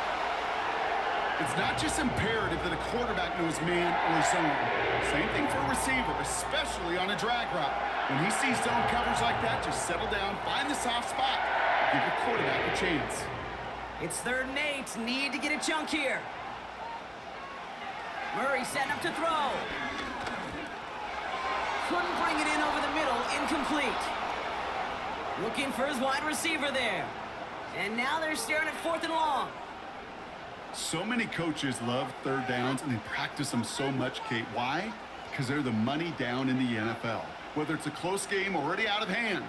[SPEAKER 3] It's not just imperative that a quarterback knows man or zone. Same thing for a receiver, especially on a drag route. When he sees zone coverage like that, just settle down, find the soft spot, give your quarterback a chance.
[SPEAKER 2] It's 3rd and 8. Need to get a chunk here. Murray setting up to throw. Couldn't bring it in over the middle. Incomplete. Looking for his wide receiver there. And now they're staring at 4th and long.
[SPEAKER 3] So many coaches love 3rd downs, and they practice them so much, Kate. Why? Because they're the money down in the NFL. Whether it's a close game already out of hand,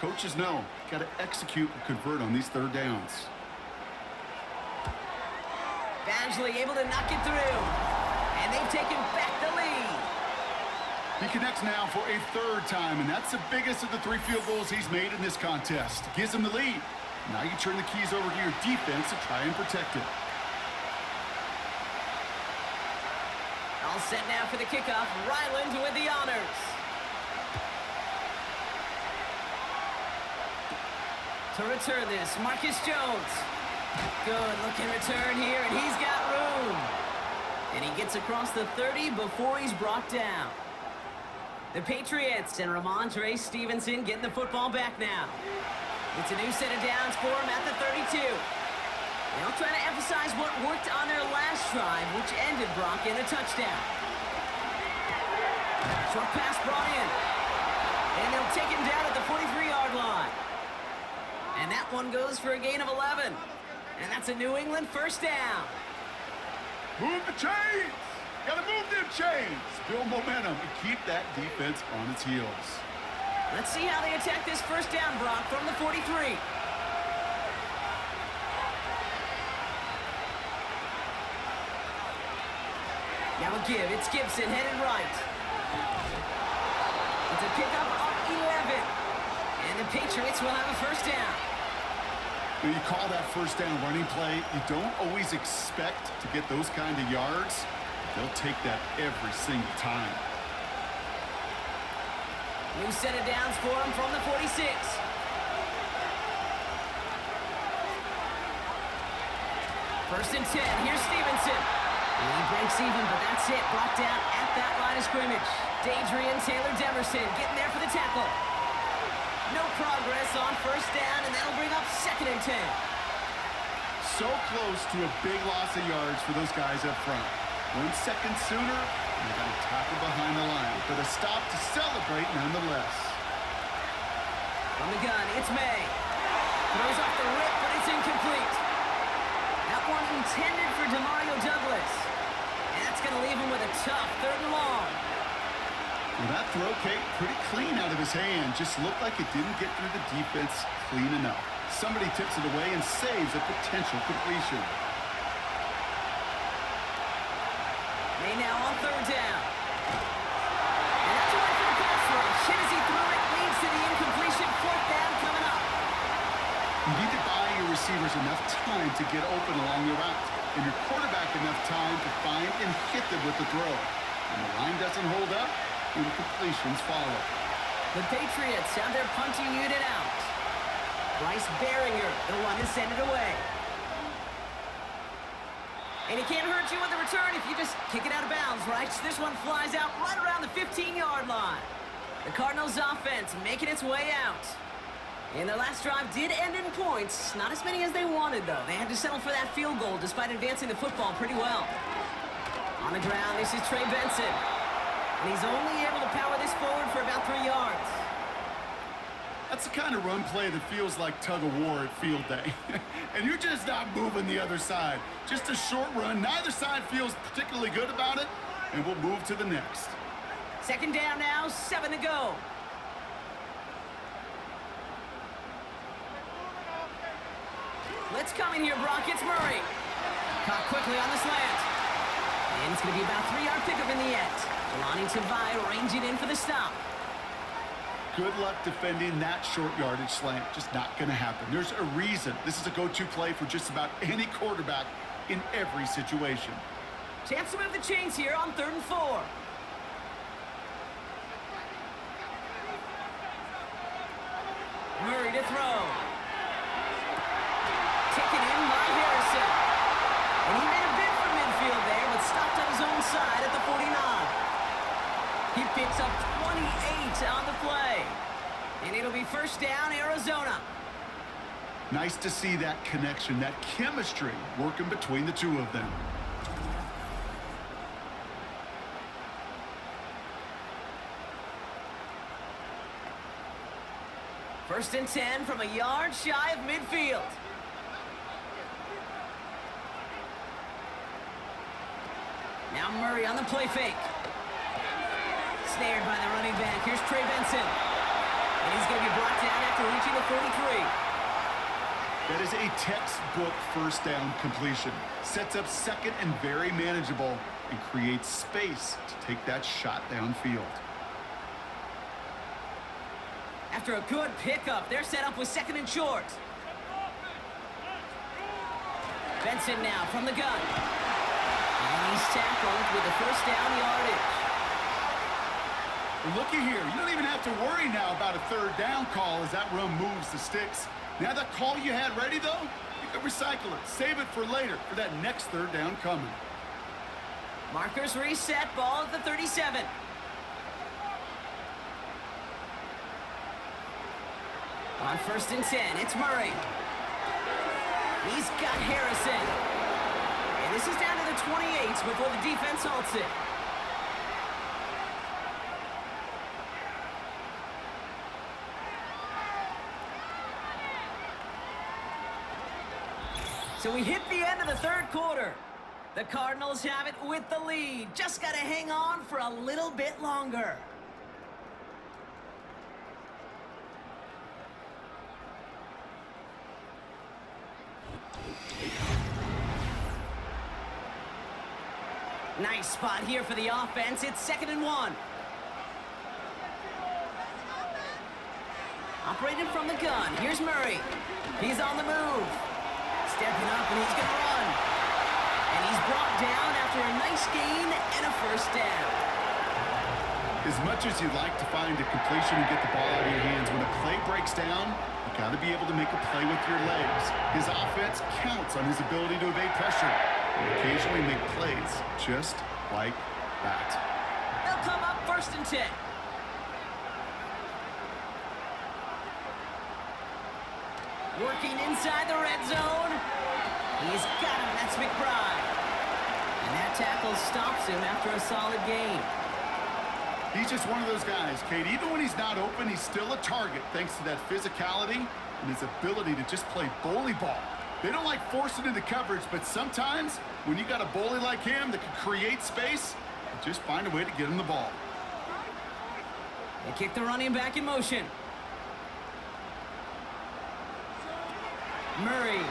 [SPEAKER 3] coaches know got to execute and convert on these 3rd downs.
[SPEAKER 2] Badgley able to knock it through. And they've taken back the lead.
[SPEAKER 3] He connects now for a 3rd time, and that's the biggest of the 3 field goals he's made in this contest. Gives him the lead. Now you turn the keys over to your defense to try and protect it.
[SPEAKER 2] All set now for the kickoff. Ryland with the honors. To return this, Marcus Jones. Good looking return here, and he's got room. And he gets across the 30 before he's brought down. The Patriots and Ramondre Stevenson getting the football back now. It's a new set of downs for him at the 32. They'll try to emphasize what worked on their last drive, which ended Brock in a touchdown. Short pass brought in. And they'll take him down at the 43-yard line. And that one goes for a gain of 11. And that's a New England 1st down.
[SPEAKER 3] Move the chains! Gotta move them chains! Build momentum and keep that defense on its heels.
[SPEAKER 2] Let's see how they attack this 1st down, Brock, from the 43. Now a give. It's Gibson headed right. It's a pickup of 11. And the Patriots will have a 1st down.
[SPEAKER 3] When you call that 1st down running play, you don't always expect to get those kind of yards. They'll take that every single time.
[SPEAKER 2] New set of downs for him from the 46. First and 10. Here's Stevenson. And he breaks even, but that's it. Brought down at that line of scrimmage. Dadrian Taylor-Demerson getting there for the tackle. No progress on 1st down, and that'll bring up 2nd and 10.
[SPEAKER 3] So close to a big loss of yards for those guys up front. 1 second sooner, and they got to tackle behind the line. But a stop to celebrate nonetheless.
[SPEAKER 2] From the gun, it's May. Throws off the rip, but it's incomplete. That one intended for Demario Douglas. And that's going to leave him with a tough 3rd and long.
[SPEAKER 3] Well, that throw, Kate, pretty clean out of his hand. Just looked like it didn't get through the defense clean enough. Somebody tips it away and saves a potential completion.
[SPEAKER 2] May now on 3rd down. And that's away for the pass rush. Hit as he threw it, leads to the incompletion. 4th down coming up.
[SPEAKER 3] You need to buy your receivers enough time to get open along the route, and your quarterback enough time to find and hit them with the throw. When the line doesn't hold up, incompletions follow.
[SPEAKER 2] The Patriots have their punting unit out. Bryce Baringer, the one to send it away. And he can't hurt you with the return if you just kick it out of bounds, right? This one flies out right around the 15-yard line. The Cardinals offense making its way out. And their last drive did end in points. Not as many as they wanted, though. They had to settle for that field goal despite advancing the football pretty well. On the ground, this is Trey Benson. And he's only able to power this forward for about 3 yards.
[SPEAKER 3] That's the kind of run play that feels like tug-of-war at field day. And you're just not moving the other side. Just a short run. Neither side feels particularly good about it, and we'll move to the next.
[SPEAKER 2] 2nd down now, 7 to go. Blitz coming here, Brock. It's Murray. Caught quickly on the slant. And it's going to be about a 3-yard pickup in the end. Lonnie Tavai ranging in for the stop.
[SPEAKER 3] Good luck defending that short yardage slant. Just not going to happen. There's a reason. This is a go-to play for just about any quarterback in every situation.
[SPEAKER 2] Chance to move the chains here on 3rd and 4. Murray to throw. Taken in by Harrison. And he made a bid for midfield there, but stopped on his own side at the 49. He picks up 28 on the play. And it'll be 1st down, Arizona.
[SPEAKER 3] Nice to see that connection, that chemistry working between the two of them.
[SPEAKER 2] First and 10 from a yard shy of midfield. Now Murray on the play fake. Snared by the running back. Here's Trey Benson. And he's going to be brought down after reaching the 43.
[SPEAKER 3] That is a textbook 1st down completion. Sets up 2nd and very manageable and creates space to take that shot downfield.
[SPEAKER 2] After a good pickup, they're set up with 2nd and short. Benson now from the gun. And he's tackled with the 1st down yardage.
[SPEAKER 3] Looky here, you don't even have to worry now about a 3rd down call as that run moves the sticks. Now that call you had ready, though, you can recycle it. Save it for later for that next 3rd down coming.
[SPEAKER 2] Markers reset, ball at the 37. On 1st and 10, it's Murray. He's got Harrison. And this is down to the 28 before the defense halts it. So we hit the end of the 3rd quarter. The Cardinals have it with the lead. Just got to hang on for a little bit longer. Nice spot here for the offense. It's 2nd and 1. Operating from the gun. Here's Murray. He's on the move. Stepping up, and he's going to run. And he's brought down after a nice gain and a 1st down.
[SPEAKER 3] As much as you'd like to find a completion and get the ball out of your hands, when a play breaks down, you got to be able to make a play with your legs. His offense counts on his ability to evade pressure and occasionally make plays just like that.
[SPEAKER 2] They'll come up 1st and 10. Working inside the red zone. He's got him. That's McBride. And that tackle stops him after a solid gain.
[SPEAKER 3] He's just one of those guys, Kate. Even when he's not open, he's still a target thanks to that physicality and his ability to just play bully ball. They don't like forcing into coverage, but sometimes when you got a bully like him that can create space, you just find a way to get him the ball.
[SPEAKER 2] They kick the running back in motion. Murray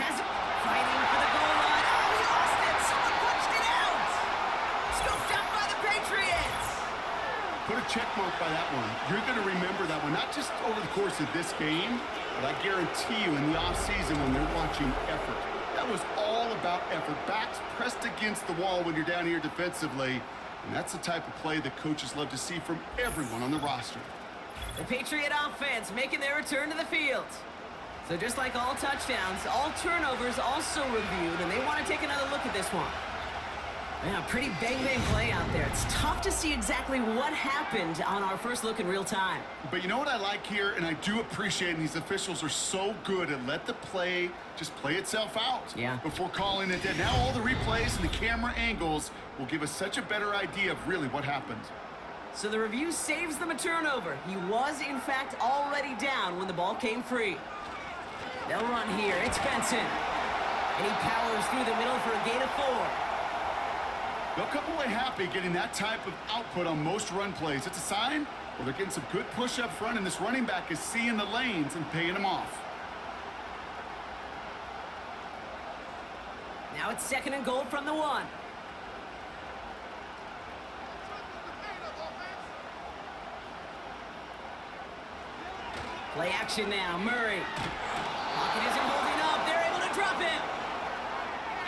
[SPEAKER 2] has it, fighting for the goal line. Oh, he lost it. Someone punched it out. Scooped up by the Patriots.
[SPEAKER 3] Put a check mark by that one. You're going to remember that one, not just over the course of this game, but I guarantee you in the offseason when they're watching effort. That was all about effort. Backs pressed against the wall when you're down here defensively, and that's the type of play that coaches love to see from everyone on the roster.
[SPEAKER 2] The Patriot offense making their return to the field. So just like all touchdowns, all turnovers also reviewed, and they want to take another look at this one. Yeah, pretty bang-bang play out there. It's tough to see exactly what happened on our first look in real time.
[SPEAKER 3] But you know what I like here, and I do appreciate, and these officials are so good at let the play just play itself out before calling it dead. Now all the replays and the camera angles will give us such a better idea of really what happened.
[SPEAKER 2] So the review saves them a turnover. He was, in fact, already down when the ball came free. They'll run here. It's Benson. And he powers through the middle for a gain of 4.
[SPEAKER 3] They'll come away happy getting that type of output on most run plays. It's a sign, well, they're getting some good push up front, and this running back is seeing the lanes and paying them off.
[SPEAKER 2] Now it's 2nd and goal from the 1. Play action now, Murray. Pocket isn't holding up. They're able to drop him.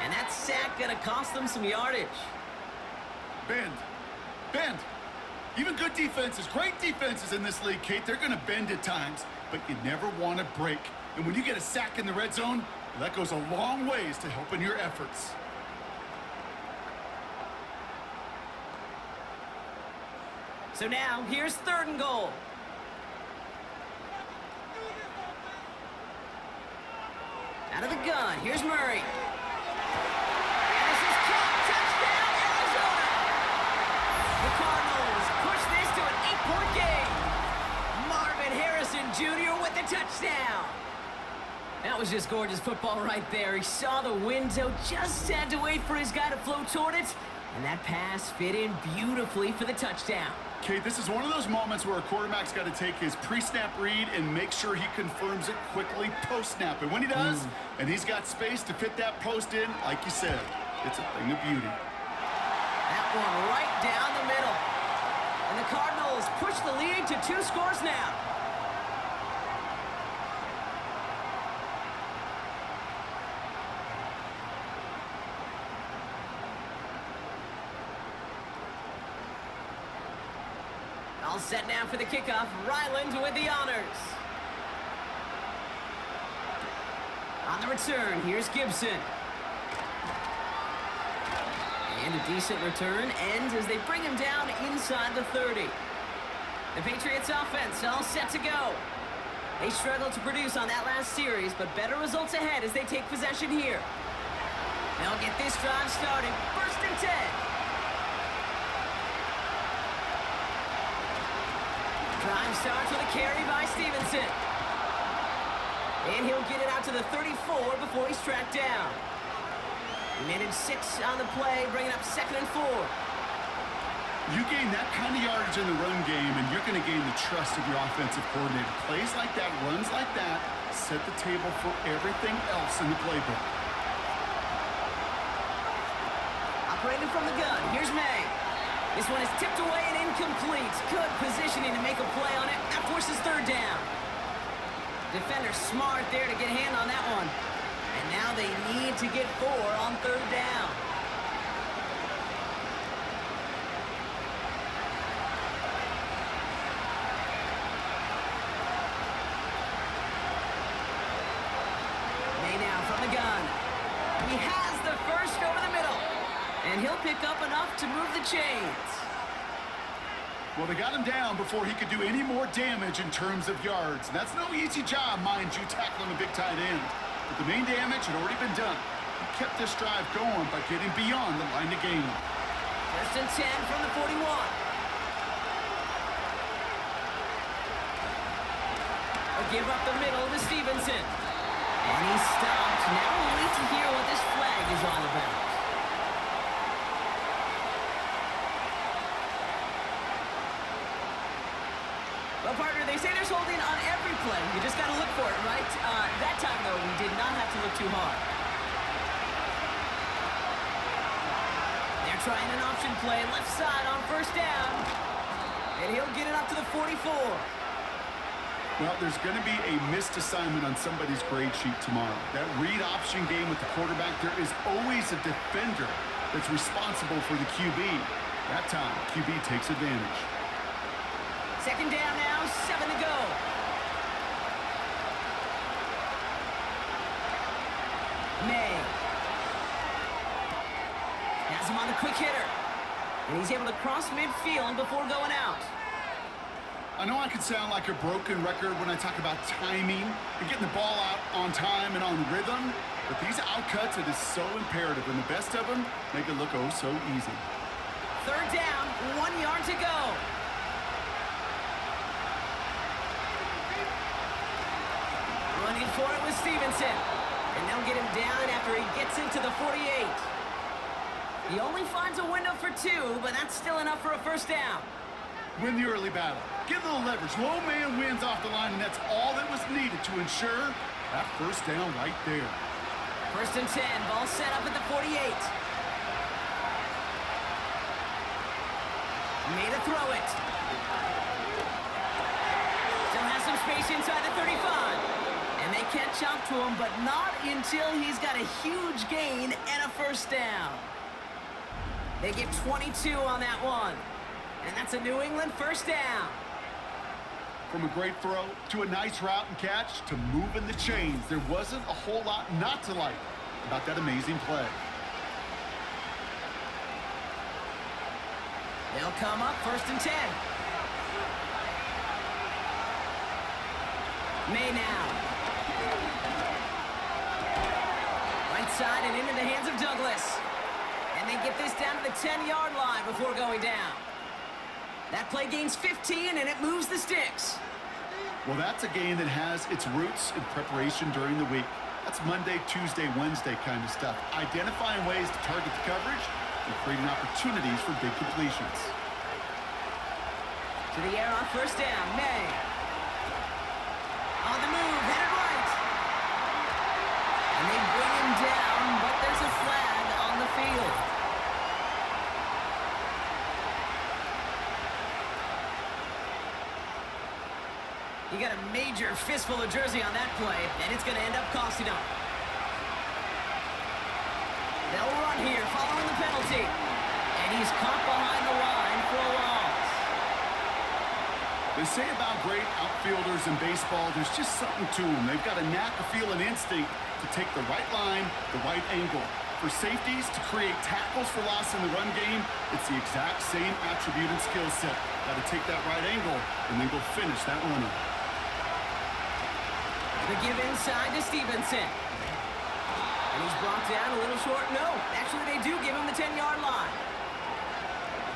[SPEAKER 2] And that sack gonna cost them some yardage.
[SPEAKER 3] Bend. Bend. Even good defenses, great defenses in this league, Kate, they're going to bend at times, but you never want to break. And when you get a sack in the red zone, that goes a long ways to helping your efforts.
[SPEAKER 2] So now, here's 3rd and goal. Out of the gun, here's Murray. And this is caught. Touchdown, Arizona! The Cardinals push this to an 8-point game. Marvin Harrison Jr. with the touchdown. That was just gorgeous football right there. He saw the window, just had to wait for his guy to float toward it, and that pass fit in beautifully for the touchdown.
[SPEAKER 3] Kate, this is one of those moments where a quarterback's got to take his pre-snap read and make sure he confirms it quickly post-snap. And when he does, and he's got space to fit that post in, like you said, it's a thing of beauty.
[SPEAKER 2] That one right down the middle. And the Cardinals push the lead to 2 scores now. All set now for the kickoff. Ryland with the honors. On the return, here's Gibson. And a decent return ends as they bring him down inside the 30. The Patriots offense all set to go. They struggled to produce on that last series, but better results ahead as they take possession here. They'll get this drive started. 1st and 10. Drive starts with a carry by Stevenson. And he'll get it out to the 34 before he's tracked down. He managed 6 on the play, bringing up 2nd and 4.
[SPEAKER 3] You gain that kind of yardage in the run game, and you're going to gain the trust of your offensive coordinator. Plays like that, runs like that, set the table for everything else in the playbook.
[SPEAKER 2] Operating from the gun, here's May. This one is tipped away and incomplete. Good positioning to make a play on it. That forces 3rd down. Defender smart there to get a hand on that one. And now they need to get 4 on 3rd down. May now from the gun. He has the first over the middle. And he'll pick up enough to move the chains.
[SPEAKER 3] Well, they got him down before he could do any more damage in terms of yards. And that's no easy job, mind you, tackling a big tight end. But the main damage had already been done. He kept this drive going by getting beyond the line of game.
[SPEAKER 2] 1st and 10 from the 41. A give up the middle to Stevenson. And he stopped. Now we'll wait to hear what this flag is all about. Well, partner, they say there's holding on every play. You just got to look for it, right? That time, though, we did not have to look too hard. They're trying an option play left side on 1st down. And he'll get it up to the 44.
[SPEAKER 3] Well, there's going to be a missed assignment on somebody's grade sheet tomorrow. That read option game with the quarterback, there is always a defender that's responsible for the QB. That time, QB takes advantage.
[SPEAKER 2] 2nd down now, 7 to go. May. Has him on the quick hitter. And he's able to cross midfield before going out.
[SPEAKER 3] I know I can sound like a broken record when I talk about timing and getting the ball out on time and on rhythm, but these outcuts, it is so imperative, and the best of them make it look oh so easy.
[SPEAKER 2] 3rd down, 1 yard to go. Running for it with Stevenson. And they'll get him down after he gets into the 48. He only finds a window for 2, but that's still enough for a 1st down.
[SPEAKER 3] Win the early battle. Get a little leverage. Low man wins off the line, and that's all that was needed to ensure that 1st down right there.
[SPEAKER 2] 1st and 10. Ball set up at the 48. Made a throw it. Still has some space inside the 35. And they catch up to him, but not until he's got a huge gain and a first down. They get 22 on that one. And that's a New England first down.
[SPEAKER 3] From a great throw to a nice route and catch to moving the chains, there wasn't a whole lot not to like about that amazing play.
[SPEAKER 2] They'll come up first and 10. May now. Right side and into the hands of Douglas. And they get this down to the 10-yard line before going down. That play gains 15, and it moves the sticks.
[SPEAKER 3] Well, that's a game that has its roots in preparation during the week. That's Monday, Tuesday, Wednesday kind of stuff. Identifying ways to target the coverage and creating opportunities for big completions.
[SPEAKER 2] To the air on first down, May. On the move, headed right. And they bring him down, but there's a flag on the field. You got a major fistful of jersey on that play, and it's going to end up costing them. They'll run here following the penalty. And he's caught behind the line for a loss.
[SPEAKER 3] They say about great outfielders in baseball, there's just something to them. They've got a knack, a feel, and instinct to take the right line, the right angle. For safeties to create tackles for loss in the run game, it's the exact same attribute and skill set. Got to take that right angle and then go finish that runner.
[SPEAKER 2] The give inside to Stevenson. And he's brought down a little short. No, actually they do give him the 10-yard line.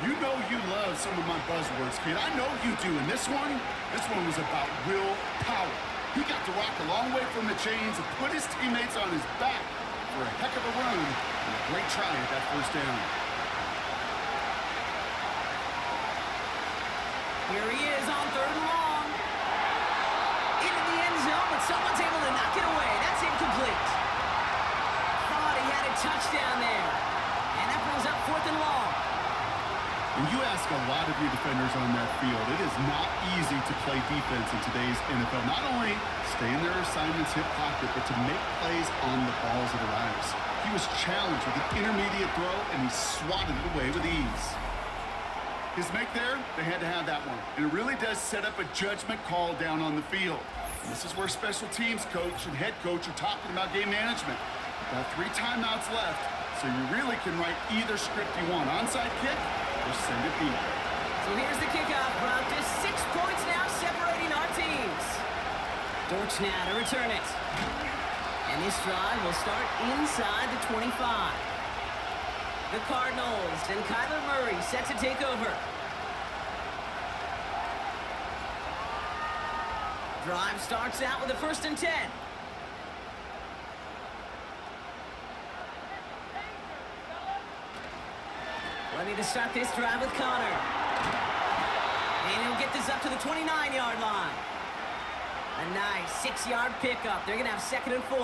[SPEAKER 3] You know you love some of my buzzwords, kid. I know you do. And this one was about real power. He got to rock a long way from the chains and put his teammates on his back for a heck of a run and a great try at that first down.
[SPEAKER 2] Here he is on third and long. Into the end zone, but someone's able to knock it away. That's incomplete. Thought he had a touchdown there. And that brings up fourth and long.
[SPEAKER 3] And you ask a lot of your defenders on that field. It is not easy to play defense in today's NFL. Not only stay in their assignment's hip pocket, but to make plays on the balls that arrives. He was challenged with an intermediate throw, and he swatted it away with ease. His make there, they had to have that one. And it really does set up a judgment call down on the field. And this is where special teams coach and head coach are talking about game management. You've got 3 timeouts left, so you really can write either script you want. Onside kick or send it deep.
[SPEAKER 2] So here's the kickoff, Brock. Just 6 points now separating our teams. Dortch now to return it. And this drive will start inside the 25. The Cardinals and Kyler Murray set to take over. Drive starts out with a first and 10. Ready to start this drive with Connor. And he'll get this up to the 29-yard line. A nice 6-yard pickup. They're going to have second and 4.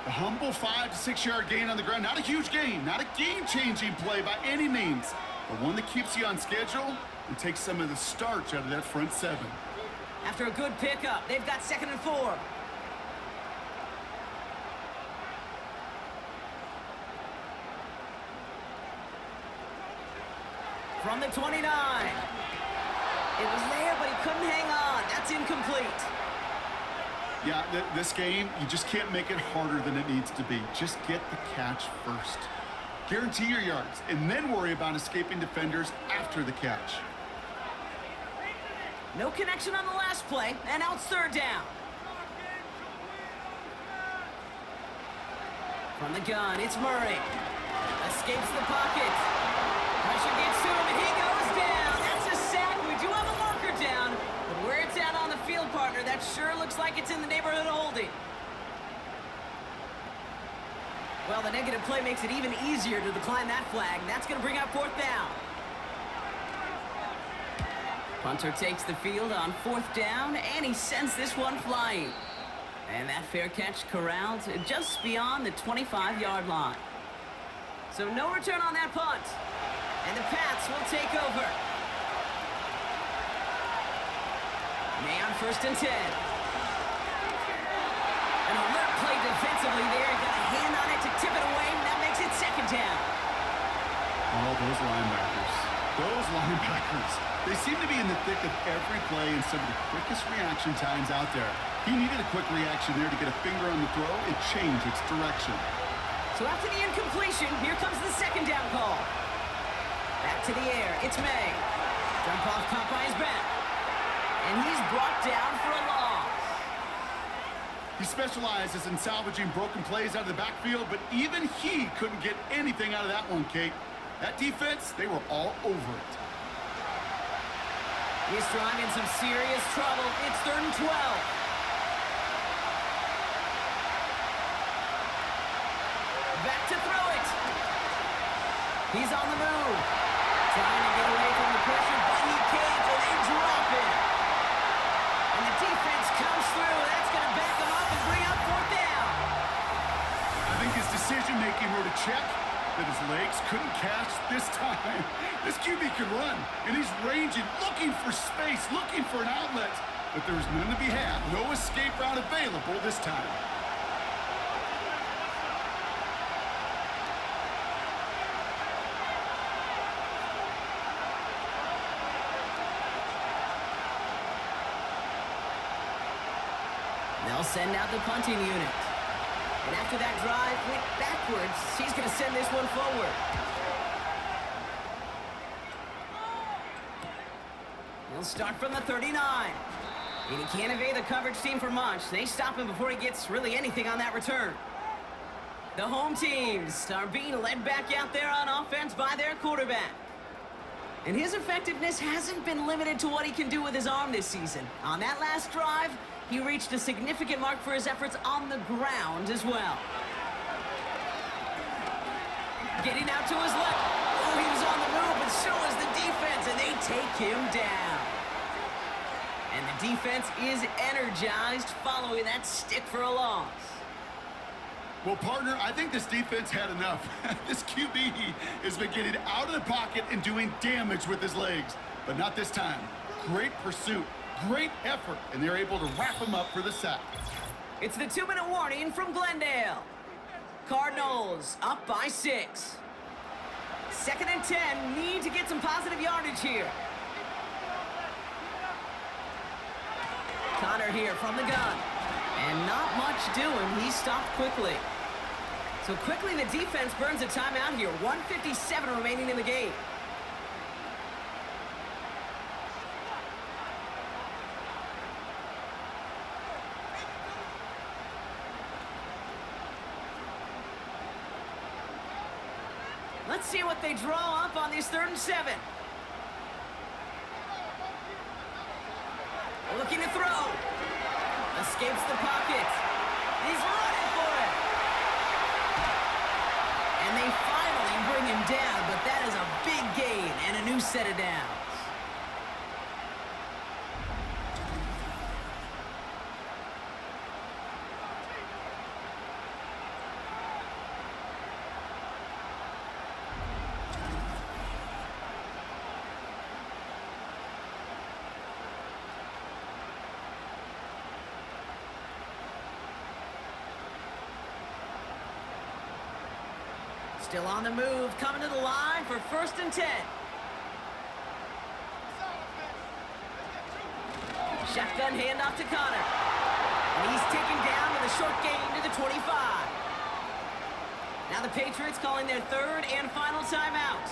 [SPEAKER 3] A humble 5 to 6 yard gain on the ground. Not a huge gain, not a game-changing play by any means, but one that keeps you on schedule and takes some of the starch out of that front 7.
[SPEAKER 2] After a good pickup, they've got second and 4. From the 29. It was there, but he couldn't hang on. That's incomplete.
[SPEAKER 3] Yeah, this game, you just can't make it harder than it needs to be. Just get the catch first. Guarantee your yards, and then worry about escaping defenders after the catch.
[SPEAKER 2] No connection on the last play, and now it's third down. From the gun, it's Murray. Escapes the pocket. Pressure gets to him, and he goes down. That's a sack. We do have a marker down. But where it's at on the field, partner, that sure looks like it's in the neighborhood of holding. Well, the negative play makes it even easier to decline that flag. That's going to bring out fourth down. Punter takes the field on fourth down, and he sends this one flying. And that fair catch corralled just beyond the 25-yard line. So no return on that punt. And the Pats will take over. May on 1st and 10. An alert play defensively there. Got a hand on it to tip it away, and that makes it 2nd down.
[SPEAKER 3] Oh, those linebackers. Those linebackers. They seem to be in the thick of every play and some of the quickest reaction times out there. He needed a quick reaction there to get a finger on the throw and change its direction.
[SPEAKER 2] So after the incompletion, here comes the 2nd down call. Back to the air. It's May. Jump off caught by his back. And he's brought down for a loss.
[SPEAKER 3] He specializes in salvaging broken plays out of the backfield, but even he couldn't get anything out of that one, Kate. That defense, they were all over it.
[SPEAKER 2] He's throwing in some serious trouble. It's 3rd and 12. Back to throw it. He's on the move. Trying to get away from the pressure, but he can't, and they drop it. And the defense comes through. That's going to back them up and bring up 4th down.
[SPEAKER 3] I think his decision-making wrote a check that his legs couldn't catch this time. This QB can run, and he's ranging, looking for space, looking for an outlet. But there was none to be had. No escape route available this time.
[SPEAKER 2] They'll send out the punting unit. And after that drive went backwards, she's going to send this one forward. He'll start from the 39. And he can't evade the coverage team for much. They stop him before he gets really anything on that return. The home teams are being led back out there on offense by their quarterback. And his effectiveness hasn't been limited to what he can do with his arm this season. On that last drive, he reached a significant mark for his efforts on the ground as well. Getting out to his left. Oh, he was on the move, but so is the defense, and they take him down. And the defense is energized following that stick for a loss.
[SPEAKER 3] Well, partner, I think this defense had enough. This QB has been getting out of the pocket and doing damage with his legs, but not this time. Great pursuit, great effort, and they're able to wrap him up for the sack.
[SPEAKER 2] It's the 2-minute warning from Glendale. Cardinals up by 6. 2nd and 10, need to get some positive yardage here. Connor here from the gun. And not much doing. He stopped quickly. So quickly the defense burns a timeout here. 1:57 remaining in the game. Let's see what they draw up on this 3rd and 7. Looking to throw. Escapes the pocket. He's running for it. And they finally bring him down, but that is a big gain and a new set of downs. Still on the move, coming to the line for 1st and 10. Shotgun handoff to Connor. And he's taken down with a short gain to the 25. Now the Patriots calling their 3rd and final timeout,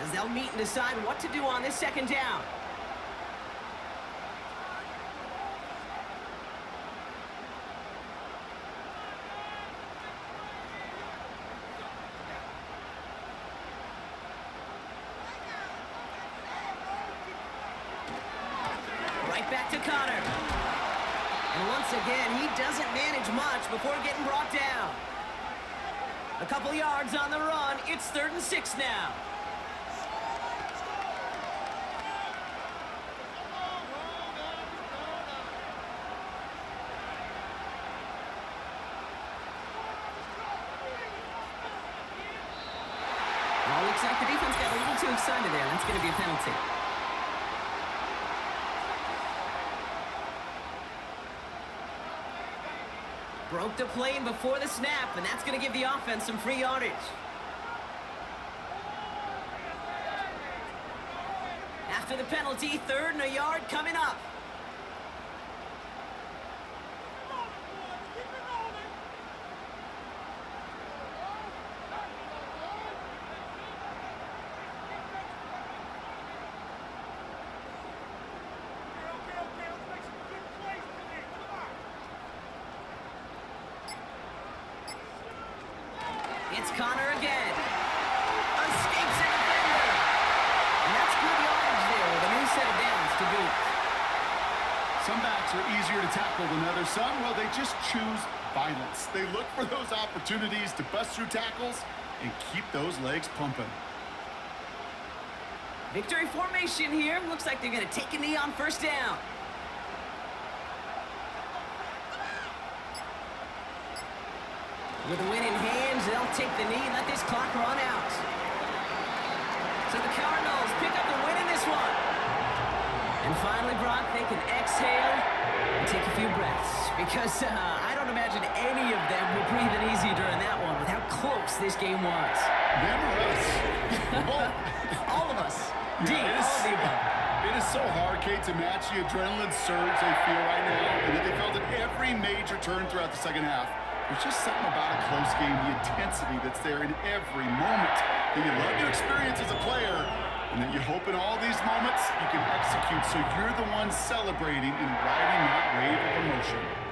[SPEAKER 2] as they'll meet and decide what to do on this 2nd down. Back to Connor. And once again, he doesn't manage much before getting brought down. A couple yards on the run. It's 3rd and 6 now. Well, looks like the defense got a little too excited there. That's going to be a penalty. Broke the plane before the snap, and that's going to give the offense some free yardage. After the penalty, 3rd and a yard coming up. It's Connor again. Escapes a defender. And that's good yardage there with a new set of downs to boot.
[SPEAKER 3] Some backs are easier to tackle than others. Some, well, they just choose violence. They look for those opportunities to bust through tackles and keep those legs pumping.
[SPEAKER 2] Victory formation here. Looks like they're going to take a knee on 1st down. With the win in hands, they'll take the knee and let this clock run out. So the Cardinals pick up the win in this one. And finally, Brock, they can exhale and take a few breaths. Because I don't imagine any of them were breathing easy during that one with how close this game was.
[SPEAKER 3] Them or us? Both.
[SPEAKER 2] All of us.
[SPEAKER 3] Yeah,
[SPEAKER 2] All of the above.
[SPEAKER 3] It is so hard, Kate, to match the adrenaline surge they feel right now, and that they felt at every major turn throughout the second half. There's just something about a close game, the intensity that's there in every moment that you love to experience as a player, and that you hope in all these moments you can execute so you're the one celebrating and riding that wave of emotion.